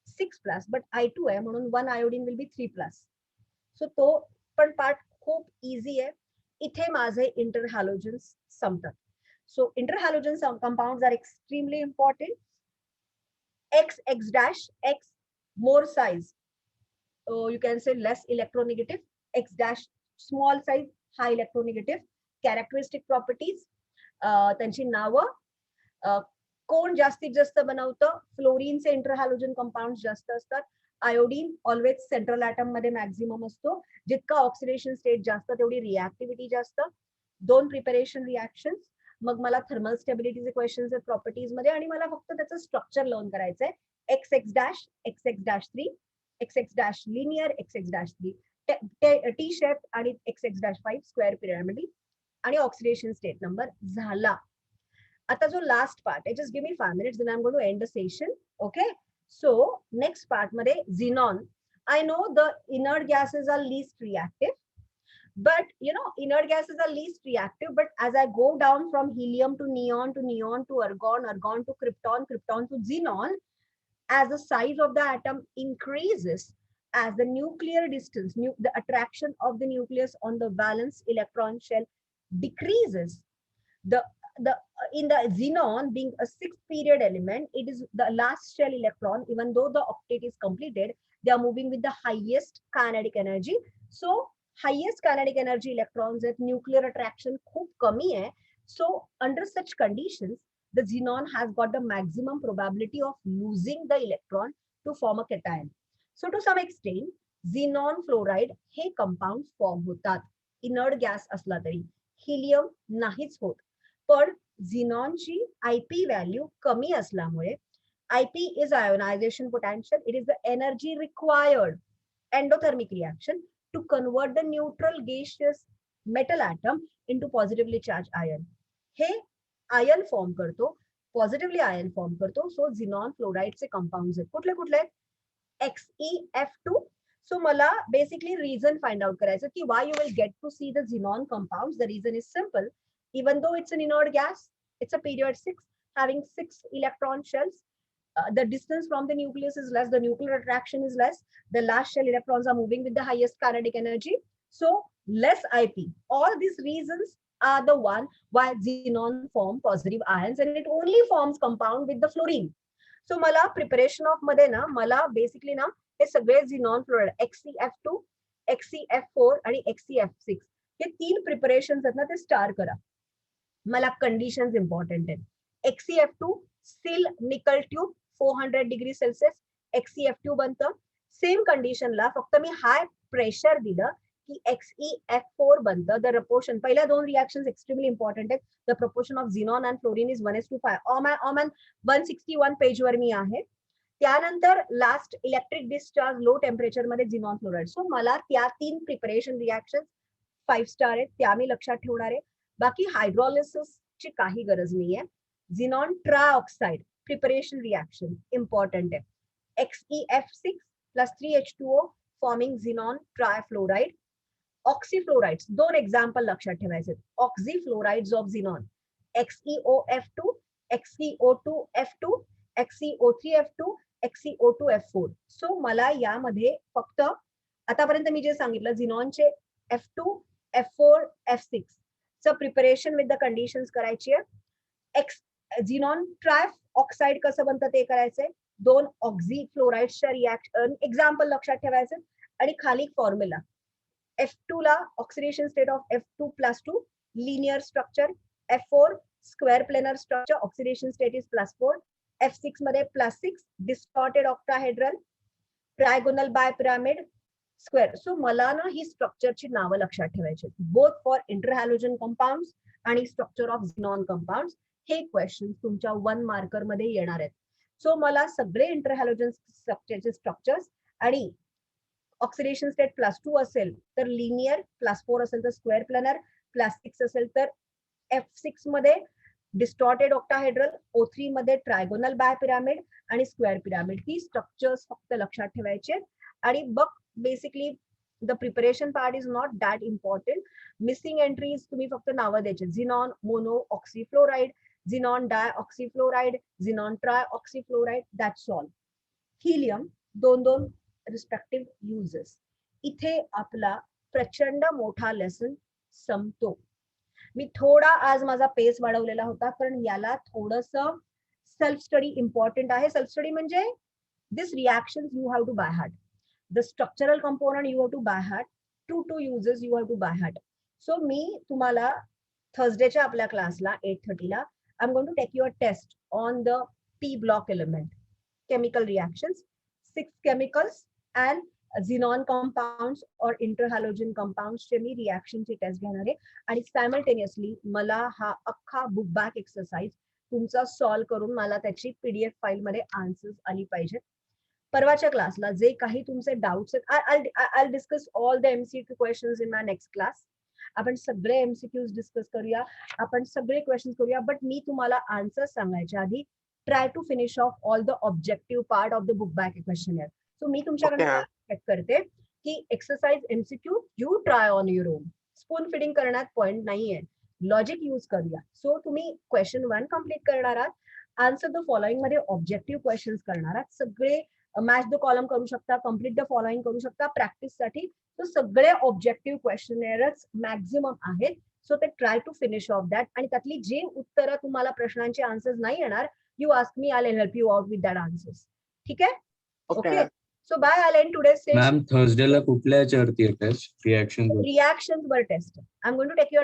6 plus, but I2 आहे म्हणून 1 iodine will be 3 plus. So तो पण पार्ट खूप इझी आहे. इथे माझे इंटरहॅलोजन्स संपतात. So interhalogen compounds are extremely important. X dash, X more size. You can say less electronegative. X dash small size, high electronegative. Characteristic properties. त्यांची नावं. कोण जास्तीत जास्त बनवतं? फ्लोरीनचे इंटरहॅलोजन कंपाउंड जास्त असतात. आयोडीन ऑलवेज सेंट्रल ॲटम मध्ये मॅक्झिमम असतो. जितका ऑक्सिडेशन स्टेट जास्त तेवढी रिॲक्टिव्हिटी जास्त. 2 प्रिपरेशन रिॲक्शन्स, मग मला थर्मल स्टेबिलिटीचे क्वेश्चन्स आहेत प्रॉपर्टीज मध्ये आणि मला फक्त त्याचं स्ट्रक्चर लर्न करायचंय. XX- XX-3, XX- linear, XX-3 T shape आणि XX-5 स्क्वेअर पिरॅमिडल आणि ऑक्सिडेशन स्टेट नंबर झाला. आता जो लास्ट पार्ट आहे, just give me 5 minutes, then I'm going to end the session. Okay, so next part मध्ये xenon. I know the inert gases are least reactive, but inert gases are least reactive, but as I go down from helium to neon to neon to argon, argon to krypton, krypton to xenon, as the size of the atom increases, as the nuclear distance, the attraction of the nucleus on the valence electron shell decreases, the in the xenon being a 6th period element, it is the last shell electron. Even though the octet is completed, they are moving with the highest kinetic energy. So highest kinetic energy electrons with nuclear attraction खूप कमी है. So under such conditions, the xenon has got the maximum probability of losing the electron to form a cation. So to some extent, xenon fluoride hey compounds form होतात. Inert gas असला तरी helium नाहीच होत. पण झिनॉनची IP value कमी असल्यामुळे, IP is ionisation potential, it is the energy required endothermic reaction to convert the neutral gaseous metal atom into positively charge ion. हे ion form करतो, पॉझिटिव्हली आयन फॉर्म करतो. सो झिनॉन फ्लोराइडचे कंपाऊंड्स आहेत. कुठले कुठले? XeF2. सो मला basically reason find out करायचं की why you will get to see the xenon compounds. The reason is simple. Even though it's an inert gas, it's a period 6 having 6 electron shells. The distance from the nucleus is less, the nuclear attraction is less, the last shell electrons are moving with the highest kinetic energy, so less IP. All these reasons are the one why xenon form positive ions, and it only forms compound with the fluorine. So मला preparation of मध्ये ना मला basically ना हे सगळे xenon fluoride XeF2, XeF4 आणि XeF6 हे 3 preparations आहेत ना, ते स्टार करा. मला कंडिशन्स इंपॉर्टंट आहेत. XeF2 स्टील निकल ट्यूब 400 डिग्री सेल्सिअस XeF2 बनतं. सेम कंडिशनला फक्त मी हाय प्रेशर दिलं की XeF4 बनतं. द प्रपोर्शन, पहिल्या 2 रिएक्शन्स एक्स्ट्रीमली इंपॉर्टंट आहेत. The proportion of xenon and fluorine is 1:5. ऑमॅन 161 पेजवर मी आहे. त्यानंतर last electric discharge low temperature मध्ये झिनॉन फ्लोराइड. सो मला त्या 3 प्रिपरेशन रिएक्शन 5 स्टार आहेत, त्या मी लक्षात ठेवणार आहे. बाकी हायड्रोलिसिसची काही गरज नाहीये. Xenon trioxide preparation reaction important आहे. XeF6 plus 3H2O forming xenon trifluoride. Oxyfluorides 2 example लक्षात ठेवायचे. ऑक्सीफ्लोराइड्स of झिनॉन XeOF2, XeO2F2, XeO3F2, XeO2F4. सो मला यामध्ये फक्त आतापर्यंत मी जे सांगितलं झिनॉनचे F2, F4, F6 preparation with the conditions करायची आहे. झिनॉन ट्राय ऑक्साइड कसं बनतं ते करायचंय. 2 ऑक्झीफ्लोराइड्सच्या रिएक्शन एक्झाम्पल लक्षात ठेवायचे आणि खाली फॉर्म्युला. F2 ला oxidation state of F2+2 linear structure, F4 square planar structure, oxidation state is +4, F6 मध्ये +6 distorted octahedral, trigonal bipyramid, square. So मला ना ही स्ट्रक्चरची नावं लक्षात ठेवायची, बोथ फॉर इंटरहॅलोजन कंपाऊंड्स आणि स्ट्रक्चर ऑफ झिनॉन कंपाऊंड्स. हे क्वेश्चन तुमच्या 1 मार्कर मध्ये येणार आहेत. सो मला सगळे इंटरहॅलोजन स्ट्रक्चरचे स्ट्रक्चर्स आणि ऑक्सिडेशन स्टेट +2 असेल तर लिनियर, +4 असेल तर स्क्वेअर प्लॅनर, +6 असेल तर F6 मध्ये डिस्टॉर्टेड ऑक्टाहेड्रल, O3 मध्ये ट्रायगोनल बायपिरामिड आणि स्क्वेअर पिरामिड. ही स्ट्रक्चर्स फक्त लक्षात ठेवायचे. आणि बघ basically the preparation part is not that important. Missing entries तुम्ही फक्त नावं द्यायचे. Xenon mono oxyfluoride, xenon di oxyfluoride, xenon tri oxyfluoride, that's all. Helium 2-2 respective uses. इथे आपला प्रचंड मोठा लेसन संपतो. मी थोडा आज माझा पेस वाढवलेला होता कारण याला थोडस सेल्फ स्टडी इम्पॉर्टंट आहे. सेल्फ स्टडी म्हणजे this reactions you have to by heart. The structural component you have to by heart, 2 uses you have to by heart. So मी तुम्हाला थर्सडेच्या आपल्या क्लासला 8:30 ला I'm going to take you a test on the P block element, chemical reactions, 6 chemicals and झिनॉन compounds और इंटरहॅलोजन कंपाऊंड्सचे मी रिॲक्शनची test घेणार आहे आणि simultaneously मला हा अख्खा बुक बॅक एक्सरसाइज तुमचा सॉल्व्ह करून मला त्याची पीडीएफ फाईल मध्ये आन्सर्स आली पाहिजेत. परवाच्या क्लासला जे काही तुमचे डाऊट्स आहेत, I discuss all the MCQ questions in my next class. आपण सगळे एमसीक्यूज डिस्कस करूया, आपण सगळे क्वेश्चन्स करूया, बट मी तुम्हाला आन्सर सांगायच्या आधी try to finish off all the objective part of the book back questioner. So मी तुमच्याकडे एक्सपेक्ट करते की exercise MCQ you try on your own. Spoon feeding करण्यात पॉइंट नाहीये, लॉजिक यूज करूया. सो तुम्ही क्वेश्चन 1 कम्प्लीट करणार आहात, आन्सर द फॉलोइंग मध्ये ऑब्जेक्टिव्ह क्वेश्चन्स करणार आहात, सगळे मॅच द कॉलम करू शकता, कम्प्लीट द फॉलोइंग करू शकता प्रॅक्टिससाठी. तो सगळे ऑब्जेक्टिव्ह क्वेश्चनरच मॅक्झिमम आहेत. सो ते try to finish off that. आणि त्यातली जी उत्तरं तुम्हाला प्रश्नांची आन्सर्स नाही येणार, you ask me, I will help you out with that answers. ठीक आहे? Okay. So bye, I end today's session. Ma'am थर्सडेला कुठल्या याच्यावरती आहे टेस्ट? रिॲक्शन वर test. I am going to take your